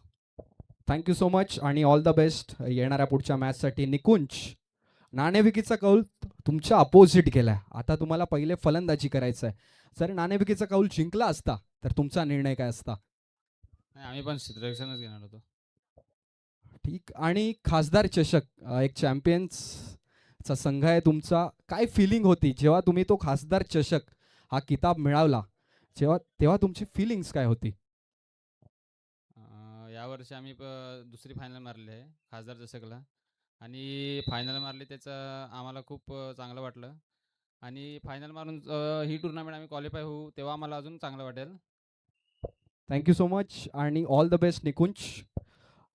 थँक्यू सो मच आणि ऑल द बेस्ट येणाऱ्या पुढच्या मॅचसाठी. निकुंज, नाणेफेकीचा कौल तुमच्या अपोजिट केलाय, आता तुम्हाला पहिले फलंदाजी करायचं आहे. जर नाणेफेकीचा कौल जिंकला असता तर तुमचा निर्णय काय असता? नाही, आम्ही पण क्षेत्ररक्षणच घेणार होतो. ठीक. आणि खासदार चषक एक चॅम्पियन्सचा संघ आहे तुमचा, काय फिलिंग होती जेव्हा तुम्ही तो खासदार चषक हा किताब मिळवला, तेव्हा तुमची फिलिंग्स काय होती? यावर्षी आम्ही दुसरी फायनल मारली आहे खासदार चषकला आणि फायनल मारली, त्याचं आम्हाला खूप चांगलं वाटलं. आणि फायनल मारून ही टुर्नामेंट आम्ही क्वालिफाय होऊ तेव्हा आम्हाला अजून चांगलं वाटेल. थँक्यू सो मच आणि all the best Nikunj.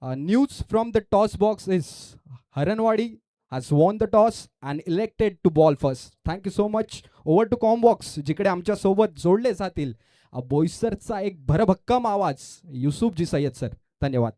News from the toss box is Haranwadi has won the toss and elected to ball first. Thank you so much. Over to कॉमबॉक्स, जिकडे आमच्या सोबत जोडले जातील बोईसरचा एक भरभक्कम आवाज युसुफजी सय्यद सर. धन्यवाद.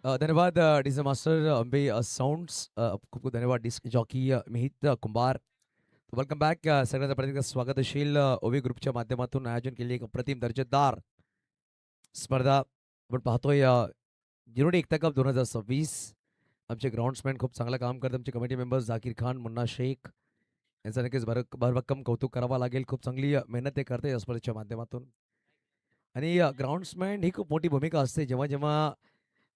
धन्यवाद डीजे मास्टर अंबे साउंड्स. खूप खूप धन्यवाद disc jockey Mihit Kumbhar. Welcome back. सगळ्यांचं प्रत्येक स्वागत असेल. ओवी ग्रुपच्या माध्यमातून आयोजन केलेली एक अप्रतिम दर्जेदार स्पर्धा आपण पाहतोय. जिरोडी एकता कप 2026. आमचे ग्राउंड्समॅन खूप चांगलं काम करतात. आमचे कमिटी मेंबर्स झाकीर खान, मुन्ना शेख यांचं नक्कीच भरभक्कम कौतुक करावं लागेल. खूप चांगली मेहनत ते करते या स्पर्धेच्या माध्यमातून. आणि ग्राउंड्समॅन ही खूप मोठी भूमिका असते. जेव्हा जेव्हा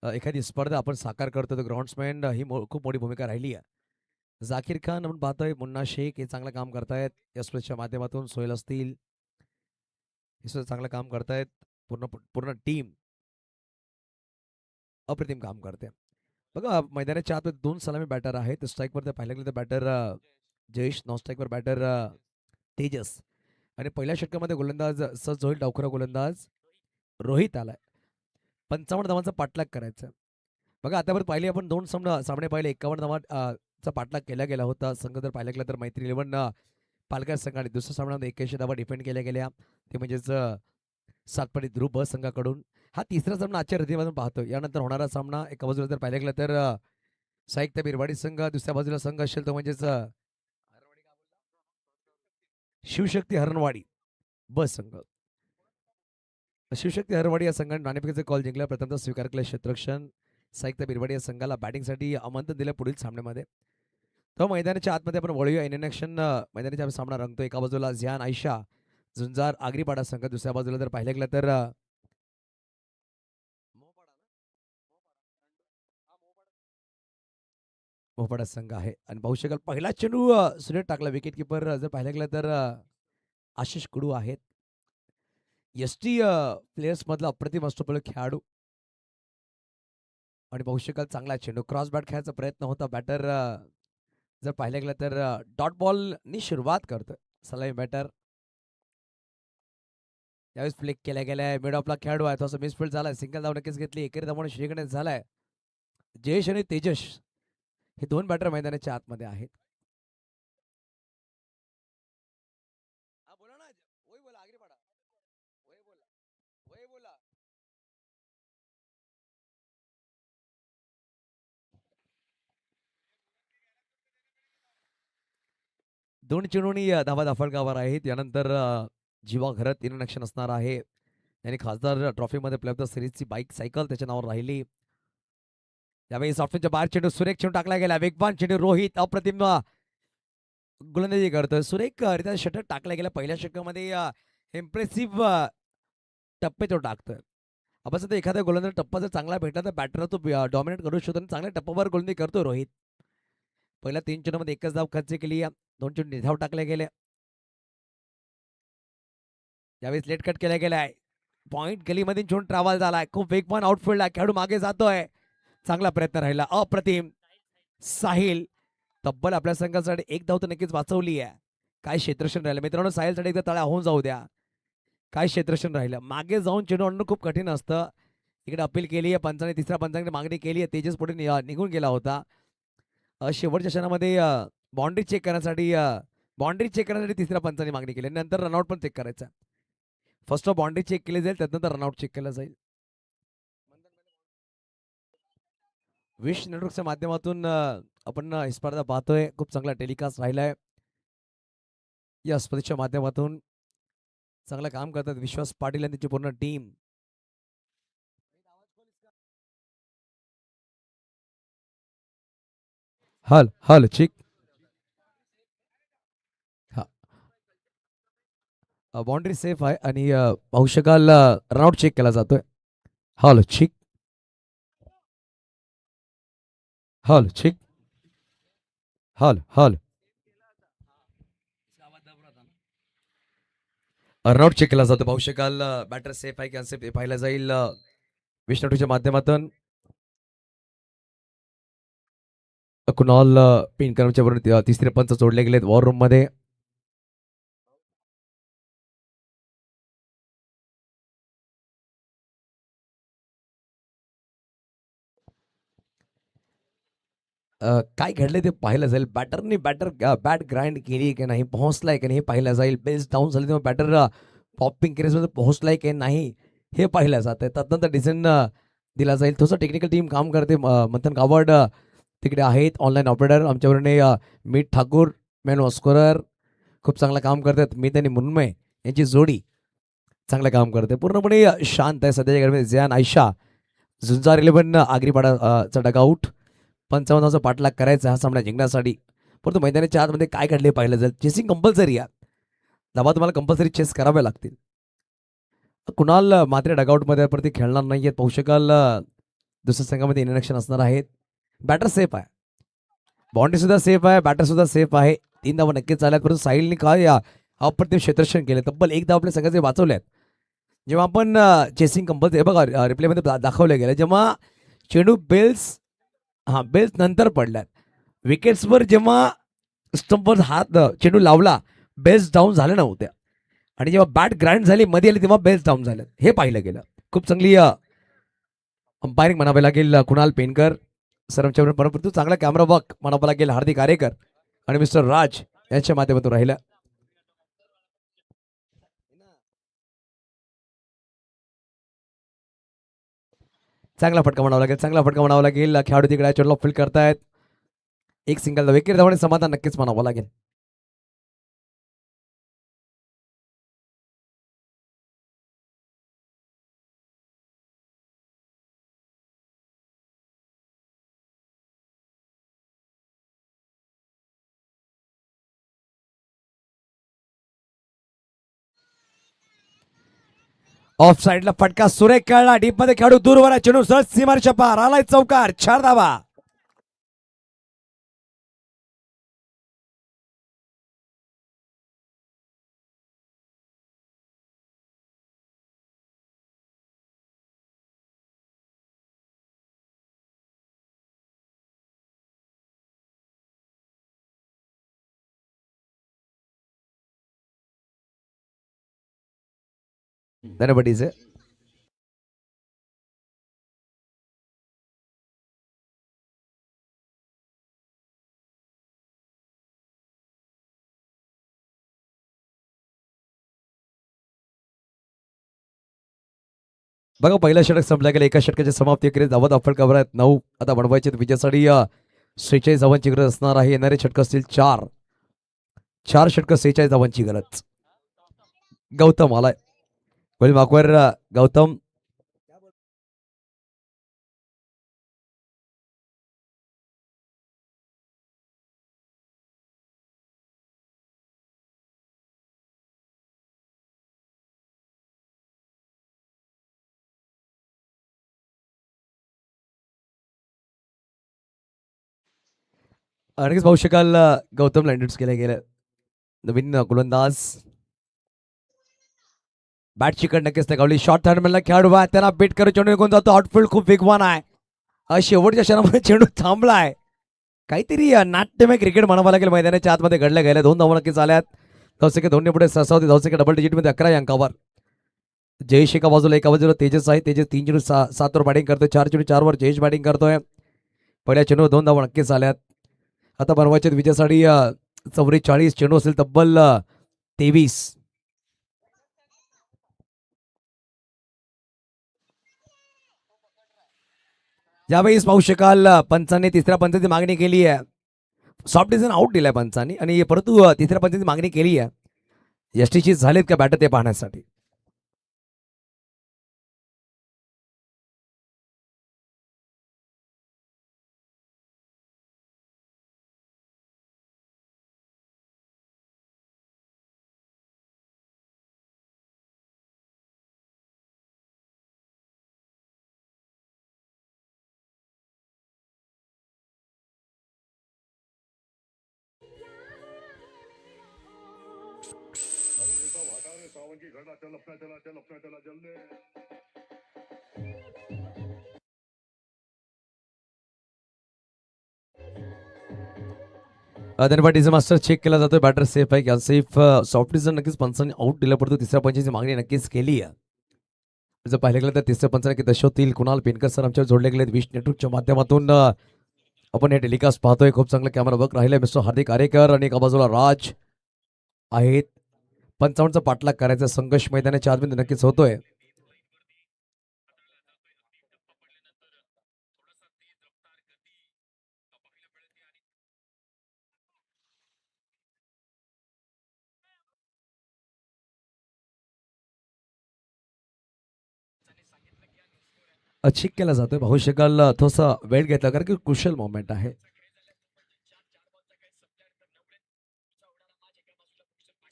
एखादी स्पर्धा आपण साकार करतो तर ग्राउंड्समॅन ही खूप मोठी भूमिका राहिली आहे. झाकीर खान आपण पाहतोय, मुन्ना शेख हे चांगलं काम करतायत या स्पर्धेच्या माध्यमातून. सोहेल असतील हे सुद्धा चांगलं काम करतायत. पूर्ण टीम अप्रतिम काम करते. बघा मैदानाच्या आत दोन सलामी बॅटर आहेत. स्ट्राईकवर पाहिलं गेलं तर बॅटर जयेश, नॉन स्ट्राईकवर बॅटर तेजस. आणि पहिल्या षटकामध्ये गोलंदाज सज्ज होईल डावखुरा गोलंदाज रोहित आलाय. 55 धावांचा पाठलाग करायचा. बघा आतापर्यंत पाहिले आपण दोन सामने पाहिले. 51 धावांचा पाठलाग केला गेला होता. संघ जर पाहिलं गेला तर मैत्री 11 पालघर संघाने दुसऱ्या सामन्यामध्ये 81 धावा डिफेंड केल्या गेल्या, ते म्हणजेच सातपाडी ध्रुव ब संघाकडून. हा तिसरा सामना आजच्या रीतीमधून पाहतो. यानंतर होणारा सामना एका बाजूला जर पाहिलं गेलं तर साहित्य बिरवाडी संघ, दुसऱ्या बाजूला संघ असेल तो म्हणजेच शिवशक्ती हरणवाडी ब संघ. शिवशक्ती हरणवाडी या संघाने नाणेफेकीचा कॉल जिंकला. प्रथमतः स्वीकार केला क्षेत्ररक्षण. साहित्य बिरवाडी या संघाला बॅटिंगसाठी आमंत्रण दिलं पुढील सामन्यामध्ये. तो मैदानाच्या आतमध्ये आपण वळूया. इन ॲक्शन मैदानाच्या सामना रंगतो. एका बाजूला झियान आयशा झुंजार आगरीपाडा संघ. दुसऱ्या बाजूला जर पाहिलं गेलं तर मोपाडा संघ आहे. आणि पाहू शकाल पहिला चेंडू सुरेश टाकला. विकेट किपर जर पाहिलं गेलं तर आशिष कुडू आहेत. एस टी प्लेयर्स मधला अप्रतिम अष्टपैलू खेळाडू. आणि पाहू शकाल चांगला चेंडू क्रॉस बॅट खेळायचा प्रयत्न होता. बॅटर जर पाहिलं गेलं तर डॉट बॉल नी सुरुवात करतोय सलामी बॅटर. यावेळेस फ्लिक केल्या गेलाय. मिड ऑफला खेळाडू आहे, थोडासा मिसफिल्ड झालाय. सिंगल धाव नक्कीच घेतली. एकेरी धावून श्रीगणेश झालाय. जयेश आणि तेजस हे दोन बॅटर मैदानाच्या आतमध्ये आहेत. दोन चेंडूंनी धावा दाफळगावर आहेत. यानंतर जीवा घरत इंट्रोडक्शन असणार आहे. यांनी खासदार ट्रॉफीमध्ये प्ले ऑफ द सिरीजची बाईक सायकल त्याच्या नावावर राहिली. यावेळी सॉफ्टवेअरच्या बाहेर चेंडू सुरेख चेंडू टाकला गेला. वेगवान चेंडू रोहित अप्रतिम गोलंदाजी करतोय. सुरेख रित्या षटक टाकला गेला. पहिल्या षटकामध्ये इम्प्रेसिव्ह टप्पे तो टाकतोय. आपण सध्या एखाद्या गोलंदाज टप्पा जर चांगला भेटला तर बॅटर तो डॉमिनेट करू शकतो आणि चांगल्या टप्प्यावर गोलंदाजी करतो रोहित. पहिल्या 3 चेंडूमध्ये एकच धाव खर्च केली. 2 चेंडू धाव टाकले गेले. यावेळेस लेट कट केला गेलाय. पॉइंट गलीमध्ये चेंडू ट्रॅव्हल झालाय. खूप वेगवान आउटफील्ड आहे. खेळाडू मागे जातोय. चांगला प्रयत्न राहिला. अप्रतिम साहिल तब्बल आपल्या संघासाठी एक धाव तर नक्कीच वाचवली आहे. काय क्षेत्रक्षण राहिलं मित्रांनो. साहिलसाठी एकदा तळ्या होऊन जाऊ द्या. काय क्षेत्रक्षण राहिलं. मागे जाऊन चेंडू आणणं खूप कठीण असतं. इकडे अपील केली आहे पंचाने. तिसऱ्या पंचाने मागणी केली आहे. तेजस पुढे निघून गेला होता. शेवटच्या क्षणामध्ये बाउंड्री चेक करण्यासाठी तिसऱ्या पंचाने मागणी केली. नंतर रनआउट पण चेक करायचा. फर्स्ट ऑफ बाउंड्री चेक केली जाईल, त्यानंतर रनआउट चेक केलं जाईल. विश नेटवर्कच्या माध्यमातून आपण ही स्पर्धा पाहतोय. खूप चांगला टेलिकास्ट राहिलाय. या स्पर्धेच्या माध्यमातून चांगलं काम करतात विश्वास पाटील आणि त्याची पूर्ण टीम. हल हल चिक बाउंड्री सेफ आहे आणि पाहू शकाल रनआउट चेक केला जातोय. हल चिक हल चिक हल हल रनआउट चेक केला जातो. पाहू शकाल बॅटर सेफ आहे की अनसेफ हे पाहिलं जाईल विष्णूच्या माध्यमातून. कुणाल पिनकरच्या बरोबर तिसरे पंच जोडले गेलेत वॉर रूम मध्ये. काय घडले ते पाहिलं जाईल. बॅटरने बॅट ग्राइंड केली की नाही, पोहोचलाय की नाही हे पाहिलं जाईल. बेस डाऊन झाली तेव्हा बॅटर पॉपिंग केल्यामध्ये पोहोचलाय की नाही हे पाहिलं जात आहे. त्यानंतर डिसिजन दिला जाईल. थोडंसं टेक्निकल टीम काम करते. मंथन गावड तिकडे आहेत. ऑनलाईन ऑपरेटर आमच्याबरोबर मीत ठाकूर मॅन ऑस्कोरर खूप चांगलं काम करतात. मीत आणि मुन्मय यांची जोडी चांगलं काम करते. पूर्णपणे शांत आहे सध्याच्या घडीमध्ये. झियान आयशा झुंजार 11 आगरीपाडाचा डगआउट. 55चा पाठलाग करायचा हा सामना जिंकण्यासाठी. परंतु मैदानाच्या आतमध्ये काय घडले पाहिलं जाईल. चेसिंग कंपल्सरी आहे. धावा तुम्हाला कंपल्सरी चेस कराव्या लागतील. कुणाल मात्र डगआउटमध्ये परत खेळणार नाहीये. पाहू शकाल दुसऱ्या संघामध्ये इंट्रोडक्शन असणार आहेत. बॅटर सेफ आहे. बाउंड्री सुद्धा सेफ आहे. बॅटर सुद्धा सेफ आहे. 3 धावा नक्कीच झाल्यात. परंतु साहिलने काय अप्रतिम क्षेत्ररक्षण केले. तब्बल 1 धाव आपल्या संघाचे वाचवल्यात. जेव्हा आपण चेसिंग कंपल्सरी बघा रिप्लेमध्ये दाखवलं गेलं. जेव्हा चेंडू बेल्स नंतर पडल्यात. विकेट्सवर जेव्हा स्टंपवर हात चेंडू लावला बेल्स डाऊन झाल्या नव्हत्या आणि जेव्हा बॅट ग्राइंड झाली मध्ये आली तेव्हा बेल्स डाऊन झाल्या. हे पाहिलं गेलं. खूप चांगली अंपायरिंग म्हणावी लागेल कुणाल पेनकर सर आमच्याबरोबर. परंतु चांगला कॅमेरा वर्क म्हणावं लागेल हार्दिक आरेकर आणि मिस्टर राज यांच्या माध्यमातून राहिलं. चांगला फटका म्हणावा लागेल. चांगला फटका म्हणावा लागेल. खेळाडू तिकडे चेंडूला फील्ड करतायत. एक सिंगल विकेट धावणे समाधान नक्कीच म्हणावं लागेल. ऑफ साइडला फटका सुरेख खेळला, डीप मध्ये खेळू दूरवर आहे, चेंडू सहज सीमारेषा पार आलाय चौकार, 4 धावा. धन्यवाद. बघा पहिलं षटक संपल्या गेलं, एका षटकाची समाप्ती केली. धावत आपण कव्हर आहेत 9. आता बनवायचे विजयासाठी 46 धावांची गरज असणार आहे. येणारे षटक असतील 4 षटक 46 धावांची गरज. गौतम आलाय गोल मागवर. गौतम आणखीच पाहू शकाल गौतम लँडेट्स केले गेले. नवीन गोलंदाज बॅट चिकट नक्कीच लगावली. शॉर्ट थर्ड मधला खेळाडू आहे, त्याला बीट करून चेंडू निघून जातो. आउटफील्ड खूप वेगवान आहे. शेवटच्या क्षणामध्ये चेंडू थांबलाय. काहीतरी नाट्यमय क्रिकेट म्हणावं लागेल मैदानाच्या आतमध्ये घडल्या गेल्या. 2 धावा नक्कीच आल्यात. धावसंख्या 2 पुढे सहसावती. धावसंख्या डबल डिजिट मध्ये 11 अंकावर. जयेश एका बाजूला, एका बाजूला तेजस आहे. तेजस 3 चेंडू 7 वर बॅटिंग करतोय. 4 चेंडू 4 वर जयेश बॅटिंग करतोय. पहिल्या चेंडू 2 धावा नक्कीच आल्यात. आता बनवायचे विजयासाठी 44 चेंडू असेल तब्बल 23. यावेळेस पाहू शकाल पंचांनी तिसऱ्या पंचाची मागणी केली आहे. सॉफ्ट डिझाईन आउट दिलाय पंचांनी आणि परंतु तिसऱ्या पंचाची मागणी केली आहे. यष्टीची झालेत का बॅटर ते पाहण्यासाठी. धन्यवाद. डिझे मास्टर चेक केला जातोय. बॅटर सेफ आहे की अनसेफ. सॉफ्ट डिझाईन नक्कीच पंचांनी आउट दिला पडतो. तिसऱ्या पंचाची मागणी नक्कीच केली आहे. जर पाहिलं गेलं तर तिसऱ्या पंचाने की दशोतील कुणाल पेनकर सर आमच्या जोडले गेले विश नेटवर्कच्या माध्यमातून आपण हे टेलिकास्ट पाहतोय. खूप चांगलं कॅमेरा वर्क राहिलाय. मिस्टर हार्दिक आरेकर आणि एका बाजूला राज आहेत. 55चा पाठलाग करायचा संघर्ष मैदानाच्या आतमध्ये नक्कीच होतोय. चेक केला जातोय. पाहू शकाल थोडासा वेळ घेतला कारण की क्रुशियल मोमेंट आहे.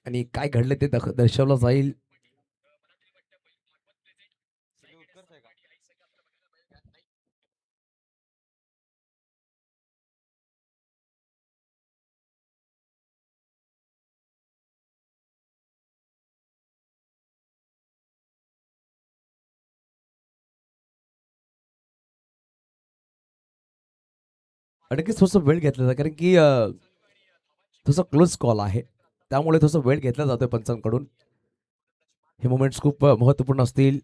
आणि काय घडलं ते दर्शवलं जाईल. आणखी थोडासा वेळ घेतला जातो कारण की थोडासा क्लोज कॉल आहे. त्यामुळे थोडासा वेळ घेतला जातोय पंचांकडून. हे मोमेंट्स खूप महत्वपूर्ण असतील.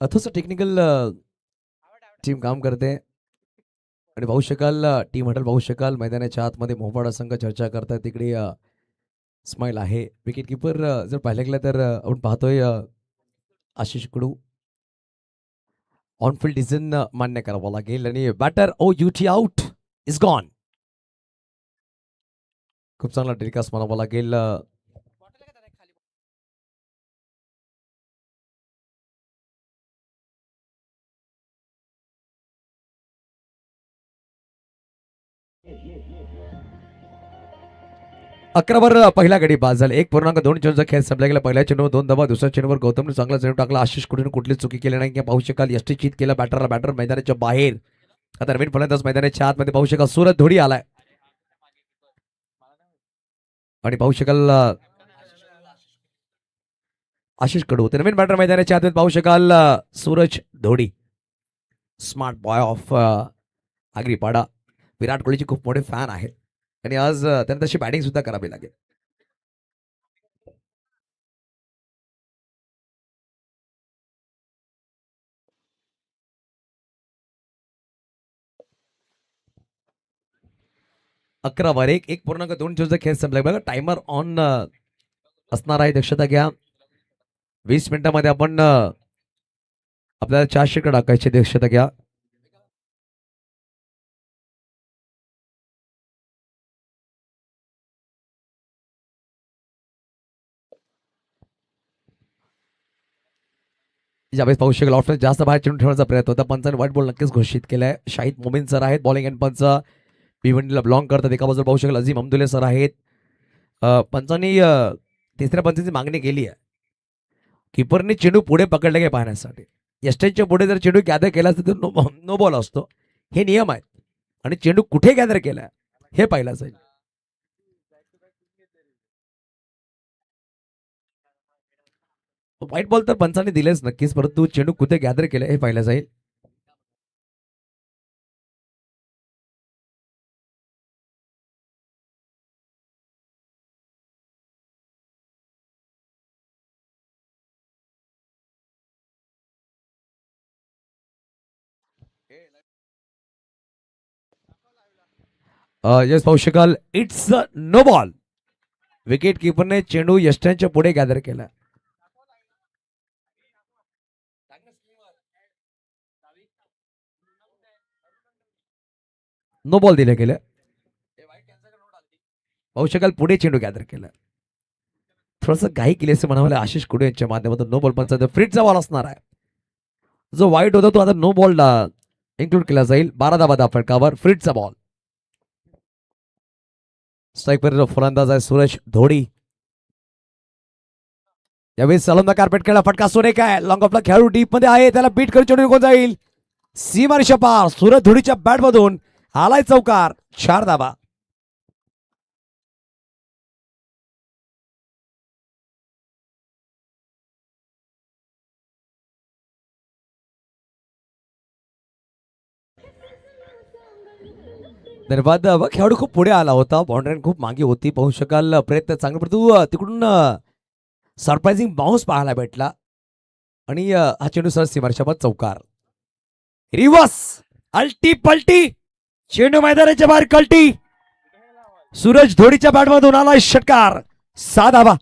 थोडंसं टेक्निकल टीम काम करते. आणि पाहू शकाल टीम हॉटेल पाहू शकाल मैदानाच्या आतमध्ये मोहपाडा संघ चर्चा करतात. तिकडे स्माइल आहे. विकेट किपर जर पाहिलं गेलं तर आपण पाहतोय Ashish Kadu. On field decision मान्य करावा लागेल आणि batter O UT out is gone. खूप चांगला टेलिकास्ट म्हणावा लागेल. अकरावर पहिला गडी बाद झाला. 1.2 चेंडूचा खेळ संपला गेला. पहिल्या चेंडूवर 2 धावा, दुसऱ्या चेंडूवर गौतमने चांगला चेंडू टाकला. आशिष कुठून कुठली चुकी केली नाही. पाहू शकाल यष्टी चित केला बॅटरला. बॅटर मैदानाच्या बाहेर. आता नवीन फलंदाज मैदानाच्या आतमध्ये पाहू शकाल सूरज धोडी आलाय आणि पाहू शकाल आशिष कडू होते. नवीन बॅटर मैदानाच्या आतमध्ये पाहू शकाल Suraj Dhodi. Smart boy of Agripada. Virat कोहलीचे खूप मोठे फॅन आहेत आणि आज त्यांना तशी बॅटिंग सुद्धा करावी लागेल. अकरावर 1.2 चेंडूचा खेळ संपला बघा. टायमर ऑन असणार आहे, दक्षता घ्या. 20 मिनिटांमध्ये आपण आपल्याला 4 षटक टाकायचे, दक्षता घ्या. यावेळेस पाहू शकेल ऑफर जास्त बाहेर चेंडू ठेवण्याचा प्रयत्न होता. पंचाने व्हाईट बॉल नक्कीच घोषित केलाय. शाहिद मोमीन सर आहेत बॉलिंग अँड पंच. भिवंडीला बिलॉंग करतात. एका बाजूला पाहू शकेल अझीम अमदुल्ले सर आहेत. पंचांनी तिसऱ्या पंचाची मागणी केली आहे. किपरने चेंडू पुढे पकडले काय पाहण्यासाठी. यस्टेजच्या पुढे जर चेंडू गॅदर केला असता तर नो बॉल असतो. हे नियम आहेत आणि चेंडू कुठे गॅदर केलाय हे पाहिलं जाईल. व्हाईट बॉल तर पंचाने दिलेच नक्कीच, परंतु चेंडू कुठे गॅदर केलं हे पाहिलं जाईल. यस पाहू शकाल इट्स नो बॉल. विकेट किपरने चेंडू यष्ट्यांच्या पुढे गॅदर केला. नो बॉल दिले गेले. पाहू शकाल पुढे चेंडू गॅदर केला. थोडस काही केले असे म्हणावं आशिष कुडे यांच्या माध्यमातून नो बॉल पंच फ्रीटचा बॉल असणार आहे. जो वाईट होता तो आता नो बॉल इन्क्लूड केला जाईल. 12 धावा फटकावर फ्रीटचा बॉल. स्ट्राईकवर फलंदाज आहे सूरज धोडी. यावेळी सलंदा कार्पेट खेळला. फटका सोने काय लॉंग ऑफला खेळाडू डीप मध्ये आहे. त्याला बीट करून चेंडू निघून जाईल. सीमारेषा पार. सूरज धोडीच्या बॅट मधून आलाय चौकार. 4 धावा. धन्यवाद. खेळाडू खूप पुढे आला होता. बाउंड्री खूप मागे होती. पाहू शकाल प्रयत्न चांगला परंतु तिकडून सरप्राइझिंग बाउन्स पाहायला भेटला आणि हा चेंडू सर सीमारेषा चौकार. रिवर्स अल्टी पलटी चेंडू मैदानाच्या बाहेर कल्टी. सूरज धोडीच्या बॅटमधून आलाय षटकार. 6 धावा.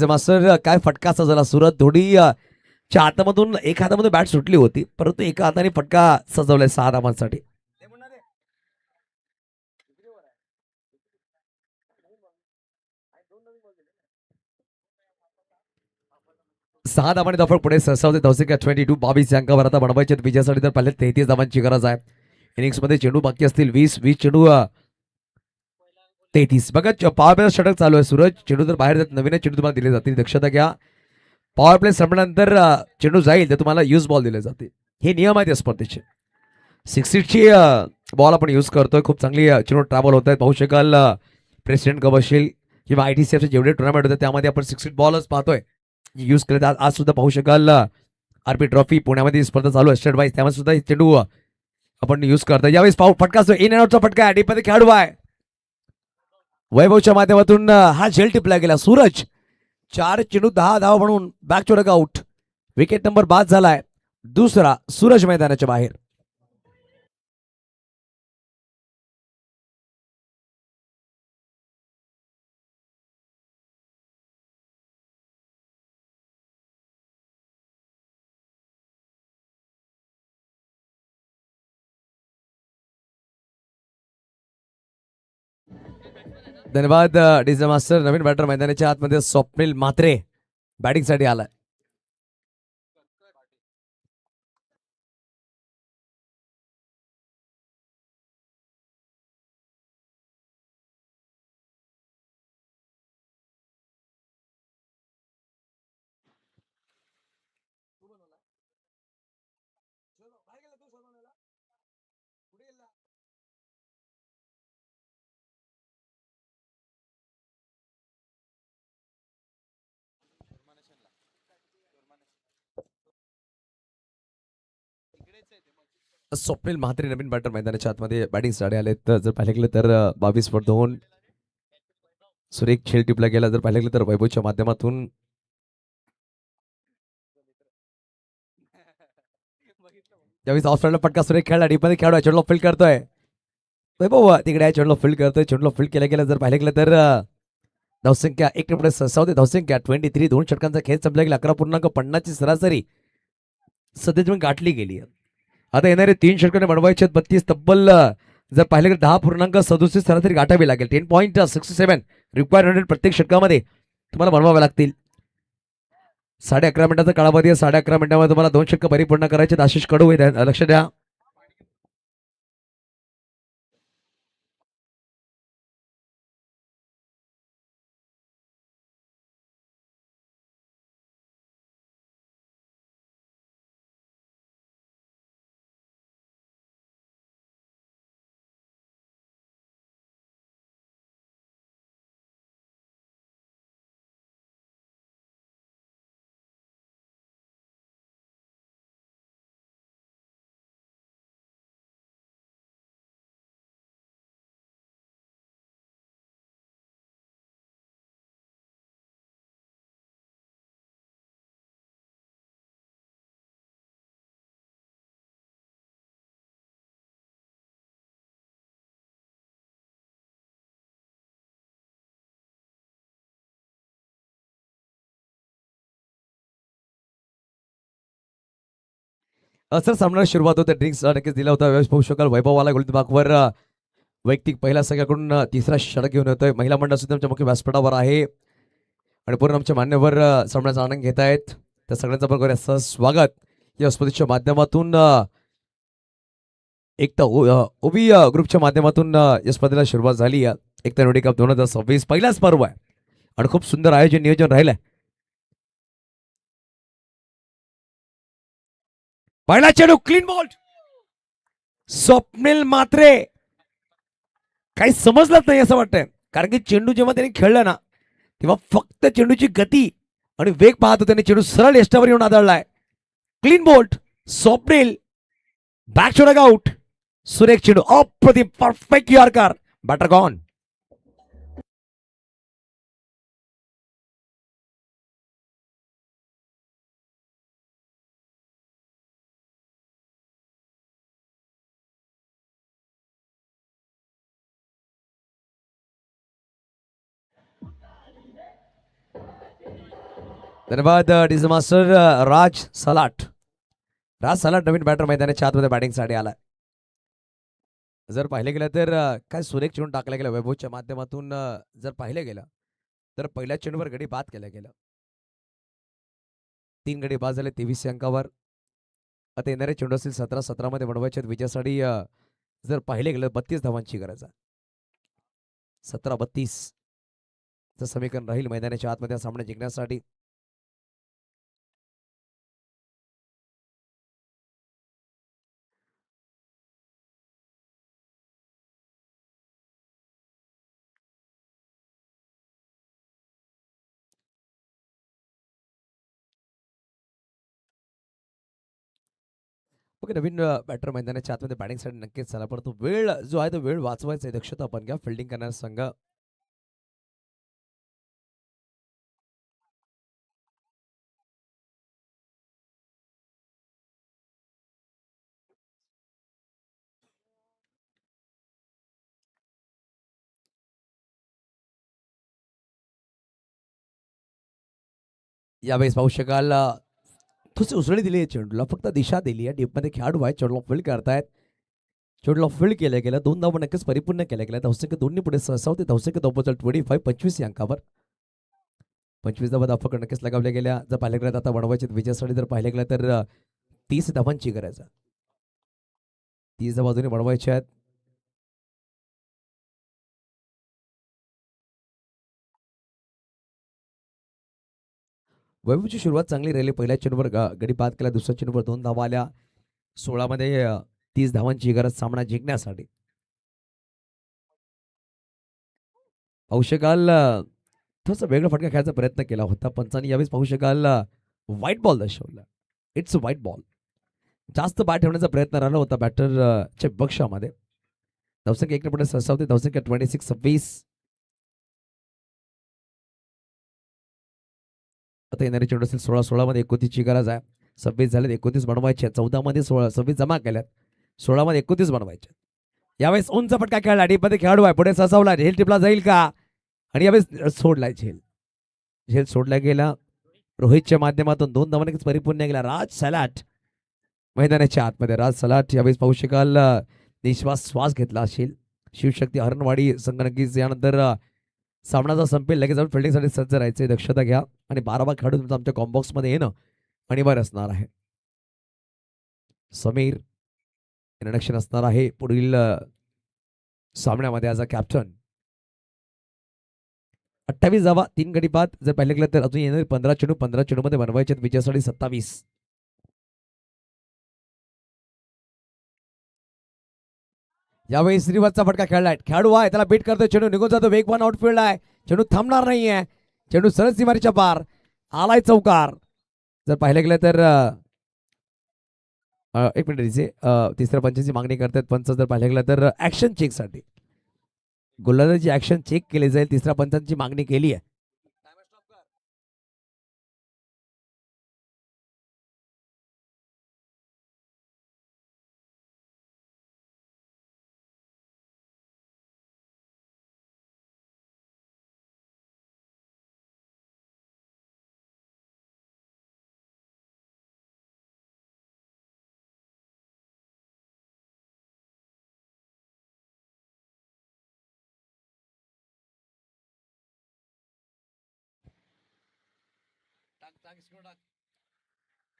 मास्टर काय फटका सजवला. सूरज धोडी च्या हातामधून एका हातामध्ये बॅट सुटली होती परंतु एका हाताने फटका सजवलाय 6 धावांसाठी. 6 धावांनी धावफलक पुढे सरसावते. धावसंख्या 22. 22 अंकावर आता बनवायचे विजयासाठी तर पहिले 33 धावांची गरज आहे. इनिंग्स मध्ये चेंडू बाकी असतील 20 चेंडू 33. बघा पॉवर प्ले षटक चालू आहे. सूरज चेंडू तर बाहेर जात नवीन चेंडू तुम्हाला दिले जातील. दक्षता घ्या. पॉवर प्ले संपल्यानंतर चेंडू जाईल तर तुम्हाला यूज बॉल दिले जातील. हे नियम आहेत या स्पर्धेचे. 6ची बॉल आपण यूज करतोय. खूप चांगली चेंडू ट्रॅव्हल होत आहेत. पाहू शकाल प्रेसिडेंट कप असेल किंवा ITCFचे जेवढे टुर्नामेंट होते त्यामध्ये आपण 6 बॉलच पाहतोय यूज केले. आज सुद्धा पाहू शकाल RP ट्रॉफी पुण्यामध्ये स्पर्धा चालू आहे स्टेट वाईज त्यामध्ये सुद्धा चेंडू आपण यूज करतोय. यावेळेस पाहू फटका इन अँड आउटचा फटका आहे. डीपमध्ये खेळाडू आहे. वैभवच्या माध्यमातून हा झेल टिपला गेला. सूरज 4 चेंडू 10 धावा म्हणून back to out. Wicket number बाद झालाय. दुसरा सूरज मैदानाच्या बाहेर. धन्यवाद डीजे मास्टर. नवीन बॅटर मैदानाच्या आतमध्ये स्वप्नील म्हात्रे बॅटिंग साठी आलाय. स्वप्नील म्हात्रे नवीन बॅटर मैदानाच्या आतमध्ये बॅटिंग साठी आले. तर जर पाहिलं गेलं तर 22 वर 2 सुरेख खेळ टिपला गेला. जर पाहिलं गेलं तर वैभवच्या माध्यमातून ज्यावेळेस ऑफसाईडला पटका सुरेख खेळला. डीपमध्ये खेळाडू चेंडूला फील्ड करतोय. वैभव तिकडे चेंडूला फील्ड करतोय. चेंडूला फील्ड केला गेला. जर पाहिलं गेलं तर धावसंख्या 1 धावसंख्या 23. 2 षटकांचा खेळ संपला गेला. 11.50 ची सरासरी सध्या गाठली गेली. आता येणारे 3 षटकाने बनवायचे 32 तब्बल जर पाहिलं गेलं 10.67 सरासरी गाठावी लागेल. 10.67 रिक्वायर्ड 100 प्रत्येक षटकामध्ये तुम्हाला बनवावे लागतील. 11.5 मिनिटाचा कालावधी आहे. 11.5 मिनिटांमध्ये तुम्हाला 2 षटक परिपूर्ण करायचे. आशिष कडू लक्ष द्या. असं सामन्याला सुरुवात होते. ड्रिंक्स नक्कीच दिला होता. व्यवस्थित पाहू शकाल वैभववाला गोलंदाबागवर वैयक्तिक पहिला संघाकडून तिसरा षटक घेऊन येतोय. महिला मंडळ सुद्धा आमच्या मुख्य व्यासपीठावर आहे आणि पूर्ण आमच्या मान्यवर सामन्याचा आनंद घेत आहेत. त्या सगळ्यांचं पण करूया सहज स्वागत. या स्पर्धेच्या माध्यमातून एकता ओबी ग्रुपच्या माध्यमातून या स्पर्धेला सुरुवात झाली. एकता नोडी कप 2026 पहिलाच पर्व आहे आणि खूप सुंदर आयोजन नियोजन राहिलंय. पहिला चेंडू क्लीन बॉल. स्वप्नील म्हात्रे काही समजलंच नाही असं वाटतंय. कारण की चेंडू जेव्हा त्याने खेळला ना तेव्हा फक्त चेंडूची गती आणि वेग पाहत होते. त्याने चेंडू सरळ यष्टावर येऊन आदळलाय. Clean bowled. Swapnil back shot out. सुरेख चेंडू अप्रतिम परफेक्ट यॉर्कर. Batter gone. धन्यवाद डीजे मास्टर राज सलाट. राज सलाट नवीन बॅटर मैदानाच्या आतमध्ये बॅटिंग साठी आलाय. जर पाहिलं गेलं तर काय सुरेख चेंडू टाकला गेला वैभवच्या माध्यमातून. जर पाहिलं गेलं तर पहिल्या चेंडूवर गडी बाद केला गेला. 3 गडी बाद झाले 23 अंकावर. आता येणारे चेंडू असतील 17 मध्ये बनवायचे विजयासाठी. जर पाहिले गेलं 32 धावांची गरज आहे. 17-32 समीकरण राहील मैदानाच्या आतमध्ये सामना जिंकण्यासाठी. ओके नवीन बॅटर मैदानाच्या आतमध्ये बॅटिंगसाठी नक्कीच झाला. परंतु वेळ जो आहे तो वेळ वाचवायचा आहे. दक्षता आपण घ्या. फिल्डिंग करणारा संघ यावेळेस पाहू शकाल थोडीशी उसळी दिली आहे चेंडूला. फक्त दिशा दिली आहे. डीपमध्ये खेळाडू आहे. चेंडूला फील्ड करतायत. चेंडूला फील्ड केल्या गेल्या 2 धावा नक्कीच परिपूर्ण केल्या गेल्या. धावसंख्या दोन्ही पुढे 6 होते. धावसंख्या धावपळ 25 या अंकावर 25 धावा धावफलक नक्कीच लगावल्या गेल्या. जर पाहिल्या गेल्या आता बनवायचे विजयासाठी जर पाहिल्या गेल्या तर 30 धावांची गरज आहे. 30 धावा अजूनही बनवायच्या आहेत. वैभवची सुरुवात चांगली राहिली. पहिल्या चेंडूवर गडी बाद केला. दुसऱ्या चेंडूवर 2 धावा आल्या. 16 मध्ये 30 धावांची गरज सामना जिंकण्यासाठी. पाहू शकाल थोडासा वेगळा फटका खेळायचा प्रयत्न केला होता पंचांनी. यावेळेस पाहू शकाल व्हाईट बॉल दर्शवला. It's white ball. जास्त बाद ठेवण्याचा प्रयत्न राहिला होता बॅटरच्या पक्षामध्ये. धावसंख्या 1 पुढे 6 होते. धावसंख्या 26. आता येणारे चेंडू असेल 16 मध्ये 29ची गरज आहे. 26 झाले 29 बनवायचे. 14 मध्ये 26 जमा केल्यात. 16 मध्ये 29 बनवायचे. यावेळेस उंच फटका खेळला. डीपमध्ये खेळाडू आहे. पुढे ससावला. झेल टिपला जाईल का? आणि यावेळेस सोडलाय झेल सोडला गेला. रोहितच्या माध्यमातून 2 धावा नक्कीच परिपूर्ण गेला. राज सलाट मैदानाच्या आतमध्ये. राज सलाट यावेळेस पाहू शकाल निश्वास श्वास घेतला असेल. शिवशक्ती हरणवाडी संघ नक्कीच यानंतर सामनाचा संपेल लगेच आपण फिल्डिंगसाठी सज्ज राहायचे. दक्षता घ्या आणि 12 खेळाडू तुमचा आमच्या कॉम्बॉक्समध्ये येणं अनिवार्य असणार आहे. समीर इंट्रोडक्शन असणार आहे पुढील सामन्यामध्ये ॲज अ कॅप्टन. 28 धावा 3 गडी बाद जर पाहिले गेलं तर अजून येणारे 15 चेंडू मध्ये बनवायचे आहेत. विजयासाठी 27. यावेळी श्रीवास्तचा फटका खेळलाय. खेळाडू आहे त्याला बीट करतोय. चेंडू निघून जातो. वेगवान आउटफील्ड आहे. चेंडू थांबणार नाहीये. चेंडू सरळ सीमारेच्या पार आलाय. चौकार जर पाहिलं गेलं तर 1 मिनिट तिसऱ्या पंचाची मागणी करतात पंच. जर पाहिलं गेलं तर ऍक्शन चेक साठी गोलंदाजी ऍक्शन चेक केली जाईल. तिसऱ्या पंचांची मागणी केली आहे.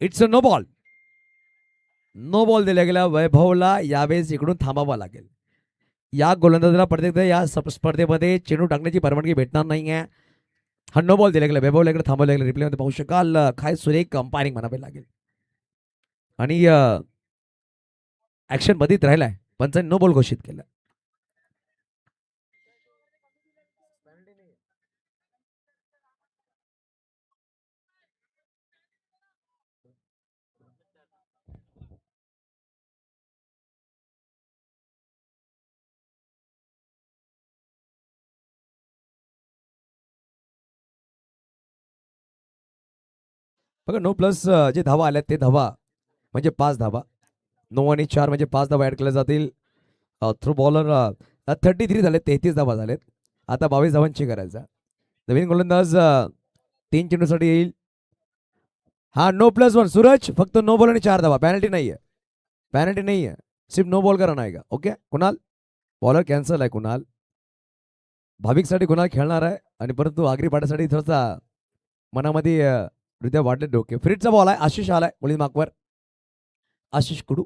It's a no ball. No ball दिला गेला. वैभवला यावेळेस इकडून थांबावं लागेल. या गोलंदाजाला प्रत्येक या स्पर्धेमध्ये चेंडू टाकण्याची परवानगी भेटणार नाही आहे. हा नो बॉल दिला गेला. वैभवला इकडे थांबवला गेला. रिप्लेमध्ये पाहू शकाल काय सुरेख अंपायरिंग म्हणावे लागेल. आणि ऍक्शन बधित राहिलाय. पंचांनी नो बॉल घोषित केला. बघा 9 प्लस जे धावा आल्यात ते धावा म्हणजे 5 धावा. 9 आणि 4 म्हणजे 5 धावा ऍड केल्या जातील. थ्रू बॉलर 33 झाले. 33 धावा झालेत. आता 22 धावांची गरज आहे. नवीन गोलंदाज 3 चेंडूसाठी येईल. हा नो प्लस 1 सूरज फक्त नो बॉल आणि 4 धावा. पॅनल्टी नाहीये. पॅनल्टी नाहीये. सिर्फ नो बॉल करा नाही का. ओके कुणाल बॉलर कॅन्सल आहे. कुणाल भाविकसाठी कुणाल खेळणार आहे आणि परंतु आगरी पाड्यासाठी थोडासा मनामध्ये हृदय वाढले डोके. फ्रीटचा बॉल आहे. आशिष आलाय मुली माकवर. आशिष कुडू.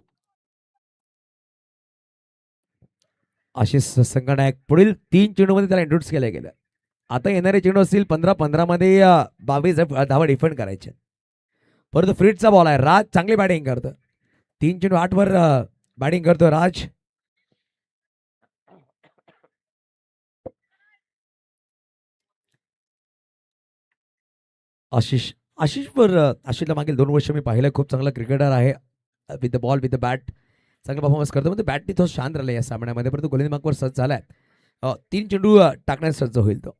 आशिष संघनायक पुढील 3 चेंडूमध्ये त्याला इंट्रोड्यूस केल्या गेलं. आता येणारे चेंडू असतील 15 मध्ये 22 धावा डिफेंड करायचे. परंतु फ्रीटचा बॉल आहे. राज चांगली बॅटिंग करतो. 3 चेंडू 8 वर बॅटिंग करतो राज. आशिषला मागील 2 वर्ष मी पाहिलं. खूप चांगला क्रिकेटर आहे. With the ball with the bat चांगला परफॉर्मन्स करतो. म्हणजे बॅटनी थोडं शांत राहिलं या सामन्यामध्ये. परंतु गोलंदाजी मार्कवर सज्ज झालाय. 3 चेंडू टाकण्यास सज्ज होईल तो.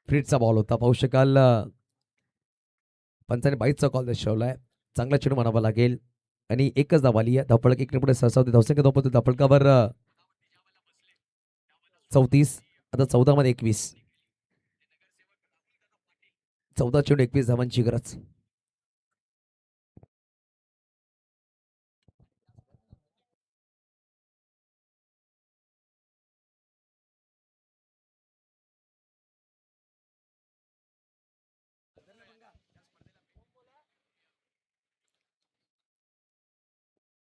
फ्रीटचा बॉल होता. पाहू शकाल पंचाने 22चा कॉल दर्शवलाय. चांगला चेंडू म्हणावा लागेल. आणि एकच धाव आली आहे. धावफलक 1 पुढे 6 होते. धावसंख्या धावपळ धावफलकावर 34. आता 14 मध्ये 21. 14 चेंडू 21 धावांची गरज.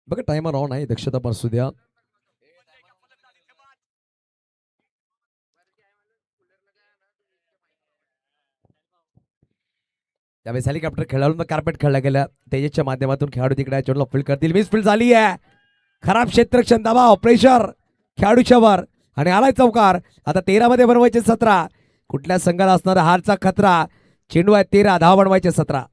बघा टायमर ऑन आहे, दक्षता पण असू द्या. त्यावेळेस हेलिकॉप्टर खेळाडूंना कार्पेट खेळला गेला. तेजसच्या माध्यमातून खेळाडू तिकडे चेंडूला फील्ड करतील. मिस फील्ड झाली आहे. खराब क्षेत्ररक्षण, दबाव, प्रेशर खेळाडूच्या वर आणि आलाय चौकार. आता 13 मध्ये बनवायचे 17. कुठल्या संघाला असणारा हारचा खतरा. चेंडू आहे 13, धावा बनवायचे 17.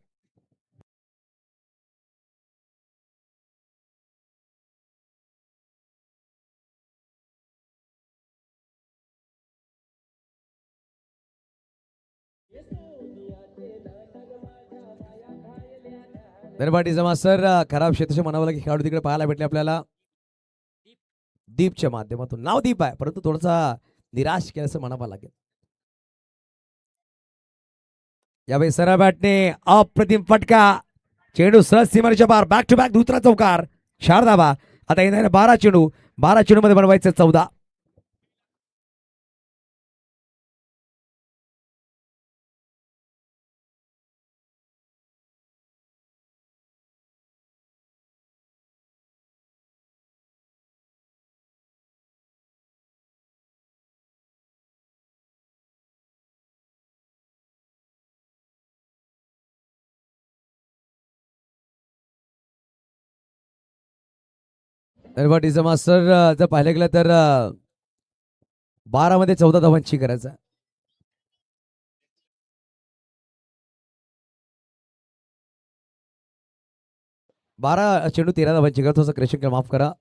धन्यवाद मास्तर. खराब क्षेत्र म्हणावं लागेल, खेळाडू तिकडे पाहायला भेटले आपल्याला. दीपच्या माध्यमातून नाव दीप आहे, परंतु थोडासा निराश केल्याचं म्हणावं लागेल. यावेळी सरळ बॅटने अप्रतिम फटका. चेंडू सरळ सीमारेच्या पार. बॅक टू बॅक दुसरा चौकार. 4 धावा. आता येणार 12 चेंडू. 12 चेंडू मध्ये बनवायचे 14. धन्यवाद मास्टर. जर पाहिलं गेलं तर 12 मध्ये 14 धावांची गरज आहे. 12 चेंडू 13 धावांची गरज. थोडंसं क्रेशन माफ करा.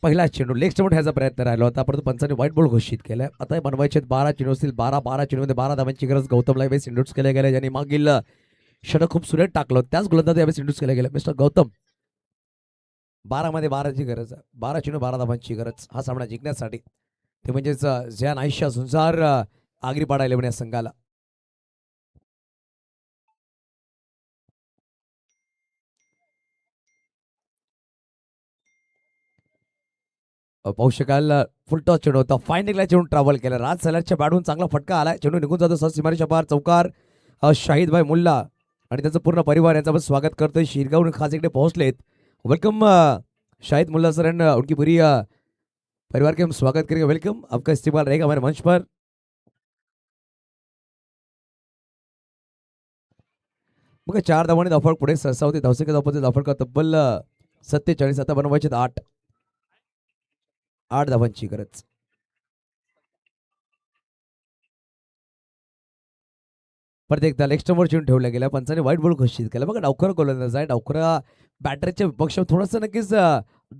पहिला चेंडू लेग स्टंप ह्याचा प्रयत्न राहिला होता, परंतु पंचांनी व्हाईट बॉल घोषित केलाय. आता बनवायचे 12 चेंडू असतील. 12 चेंडूमध्ये 12 धावांची गरज. गौतमला यावेळेस इंड्यूस केले गेले, ज्यांनी मागील षटक खूप सुरेख टाकलं. त्याच गोलंदाज यावेळेस इंड्यूस केले गेले. मिस्टर गौतम, 12 मध्ये 12ची गरज आहे. 12 चेंडू 12 धावांची गरज हा सामना जिंकण्यासाठी. ते म्हणजेच झॅन आयशा झुंजार आगरी पाडायला या संघाला. पाहू शकाल फुल टॉस चेंडू होता. फायनलला चेंडू ट्रॅव्हल केला. राज सलाडच्या बॅटून चांगला फटका आलाय. चेंडू निघून जातो सहज सीमारेच्या पार. चौकार. शाहिद भाई मुल्ला आणि त्याचं पूर्ण परिवार यांचं आपण स्वागत करतोय. शिरगावून खास इकडे पोहोचलेत. Welcome Shahid Mulla sir and उनकी पूरी परिवार के हम स्वागत करेंगे. वेलकम, आपका इस्तेमाल रहेगा हमारे मंच पर. बघा 4 धावांनी धावफलक पुढे सहसा होते. धावसंख्या धावपचे धावफलक तब्बल 47. आता बनवायचे 8 धावांची गरज. परत एकदा लेग स्टंपवर चेंडू ठेवला गेला. पंचाने व्हाईट बॉल घोषित केला. बघा डावखरा गोलंदाज आहे. डावखरा बॅटरच्या पक्ष थोडंसं नक्कीच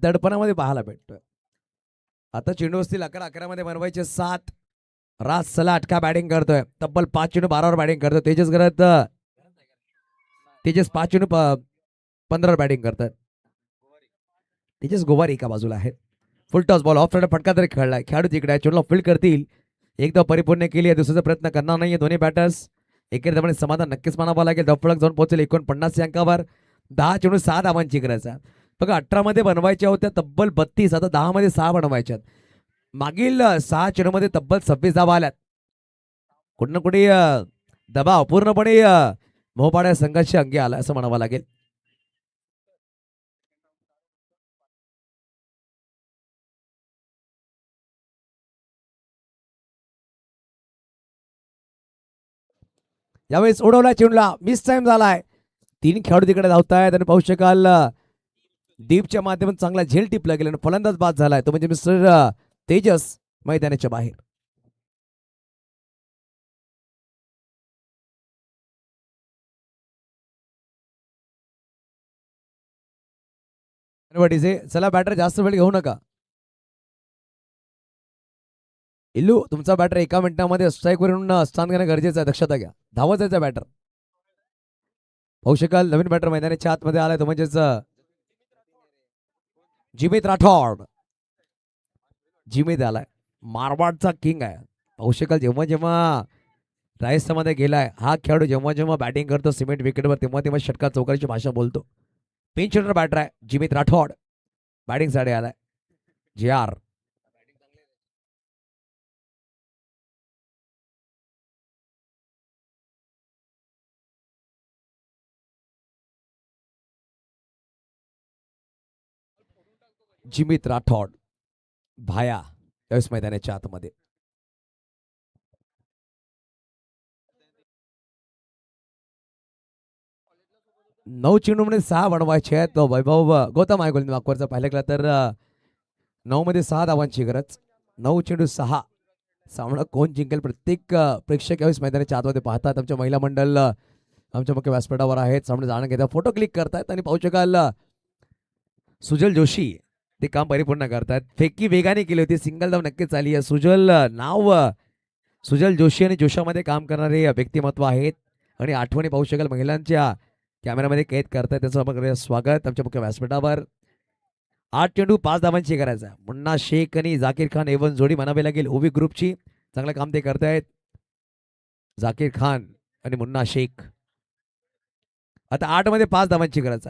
दडपणामध्ये पाहायला भेटतोय. आता चेंडू असतील 11 मध्ये बनवायचे 7. राज सलाट का बॅटिंग करतोय. तब्बल 5 चेंडू 12 वर बॅटिंग करतोय. तेजस 5 चेंडू 15 वर बॅटिंग करतात. तेजस गोवारी एका बाजूला आहे. फुल टॉस बॉल ऑफ साइड फटका तरी खेळलाय. खेळाडू तिकडे चेंडूला फील्ड करतील. एकदा परिपूर्ण केली आहे. दुसऱ्याचा प्रयत्न करणार नाहीये दोन्ही बॅटर्स. एकेरीमध्ये समाधान नक्कीच मानावं लागेल. धावफलक जाऊन पोहोचेल 49 अंकावर. 10 चेंडू 6 धावांची गरज आहे. बघा 18 मध्ये बनवायच्या होत्या तब्बल 32. आता 10 मध्ये 6 बनवायच्यात. मागील 6 चेंडू मध्ये तब्बल 26 धावा आल्यात. कुठं ना कुठे दबाव पूर्णपणे मोहपाड्या संघाची अंगी आला असं म्हणावं लागेल. यावेळेस उडवला चेंडूला. मिस टाइम झालाय. 3 खेळाडू तिकडे धावतायत आणि पाहू शकाल दीपच्या माध्यमातून चांगला झेल टिपला गेला आणि फलंदाज बाद झालाय. तो म्हणजे मिस्टर तेजस मैदानाच्या बाहेर. चला बॅटर जास्त वेळ घेऊ नका. इल्लू तुमचा बॅटर एका मिनिटामध्ये स्ट्राईकवरून स्थान घेणं गरजेचं आहे, दक्षता घ्या. धावत जायचा बॅटर. पाहू शकाल नवीन बॅटर मैदानाच्या आतमध्ये आलाय तो म्हणजेच जिमित राठोड. जिमित आलाय, मारवाडचा किंग आहे. पाहू शकाल जेव्हा जेव्हा राजस्थानमध्ये गेलाय हा खेळाडू, जेव्हा जेव्हा बॅटिंग करतो सिमेंट विकेटवर तेव्हा तेव्हा षटकार चौकारीची भाषा बोलतो. पिंच हिटर बॅटर आहे जिमित राठोड. बॅटिंग साठी आलाय जे आर. जिमित राठोड भाया त्यावेळेस मैदानाच्या आतमध्ये. नऊ चेंडूमध्ये 6 बनवायचे आहेत. तो वैभव गौतम आहे गोलंदाज वाकवरचा पाहिलं गेला तर 9 मध्ये 6 धावांची गरज. 9 चेंडू 6. सामना कोण जिंकेल प्रत्येक प्रेक्षक यावेळेस मैदानाच्या आतमध्ये पाहतात. आमच्या महिला मंडळ आमच्या मुख्य व्यासपीठावर आहेत, सामने जाणून घेतात, फोटो क्लिक करतायत आणि पाहू शकाल सुजल जोशी ते काम परिपूर्ण करतात. फेकी वेगाने केली होती, सिंगल धाव नक्कीच आली आहे. सुजल नाव सुजल जोशी आणि जोशामध्ये काम करणारे व्यक्तिमत्व आहेत आणि आठवणी पाहू शकाल महिलांच्या कॅमेरामध्ये कैद करतायत. त्याचं आपण स्वागत आमच्या मुख्य व्यासपीठावर. 8 चेंडू 5 धावांची करायचा. मुन्ना शेख आणि जाकीर खान एवन जोडी म्हणावी लागेल ओवी ग्रुपची. चांगलं काम ते करतायत जाकीर खान आणि मुन्ना शेख. आता 8 मध्ये 5 धावांची गरज.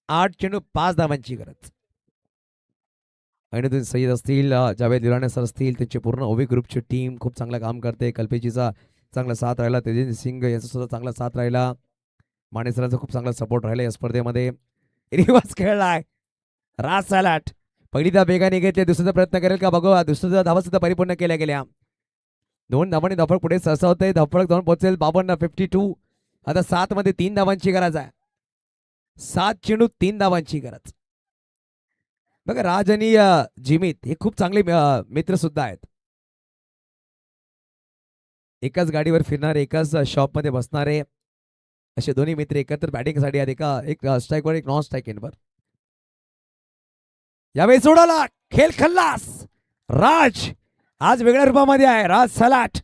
8 चेंडू 5 धावांची गरज. आणि सय्यद असतील, जावेद दुराणे सर असतील, त्यांची पूर्ण ओवी ग्रुपची टीम खूप चांगलं काम करते. कल्पेजीचा चांगला साथ राहिला, तेजेंद्र सिंग याचा सुद्धा चांगला साथ राहिला, माने सरांचा खूप चांगला सपोर्ट राहिला या स्पर्धेमध्ये. रिवर्स खेळलाय राज सलाट. पहिली धाव वेगाने घेतली, दुसऱ्याचा प्रयत्न करेल का बघू. दुसऱ्या धावा सुद्धा परिपूर्ण केल्या गेल्या. 2 धावांनी धावफलक पुढे सरसावते. धावफलक जाऊन पोहोचेल 52 52. आता 7 मध्ये 3 धावांची गरज आहे. 7 चेंडू 3 धावांची गरज. बघा राज आणि जिमित हे खूप चांगले मित्र सुद्धा आहेत. एकाच गाडीवर फिरणारे, एकाच शॉप मध्ये बसणारे असे दोन्ही मित्र एकत्र बॅटिंगसाठी आहेत. एक स्ट्राईकवर एक नॉन स्ट्राईक एंडवर. यावेळी सोडाला खेळ खल्लास. राज आज वेगळ्या रूपामध्ये आहे. राज सलाट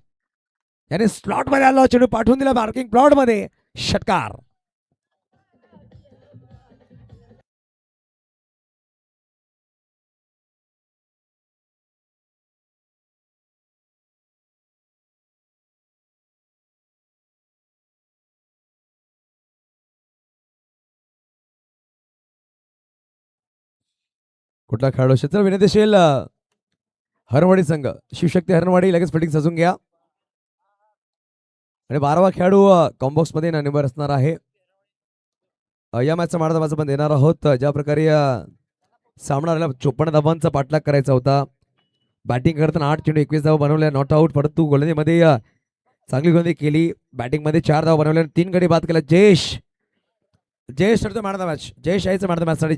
याने स्लॉट मध्ये आला, चेंडू पाठवून दिला मार्किंग प्लॉट मध्ये. षटकार. कुठला खेळाडू असेल तर विनंती असेल हरणवाडी संघ शिवशक्ती हरणवाडी लगेच फिल्डिंग सजून घ्या. आणि 12वा खेळाडू कॉम्बॉक्स मध्ये निवड असणार आहे. या मॅचचा मार्गदर्शन आपण देणार आहोत. ज्या प्रकारे सामना आलेला 54 धावांचा पाठलाग करायचा होता. बॅटिंग करताना 8 चेंडू 21 धावा बनवल्या, नॉट आउट. परंतु गोलंदाजीमध्ये चांगली गोलंदाजी केली. बॅटिंग मध्ये 4 धावा बनवल्या, 3 गडी बाद केला. जयेश ठरतो man of the match. Jayesh यायचं मॅन ऑफ द मॅच साठी.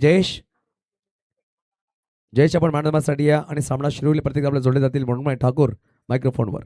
जयेश आपण मॅन ऑफ द मॅच साठी या आणि सामना शिरोली प्रत्येक आपल्याला जोडले जातील. म्हणून ठाकूर मायक्रोफोनवर.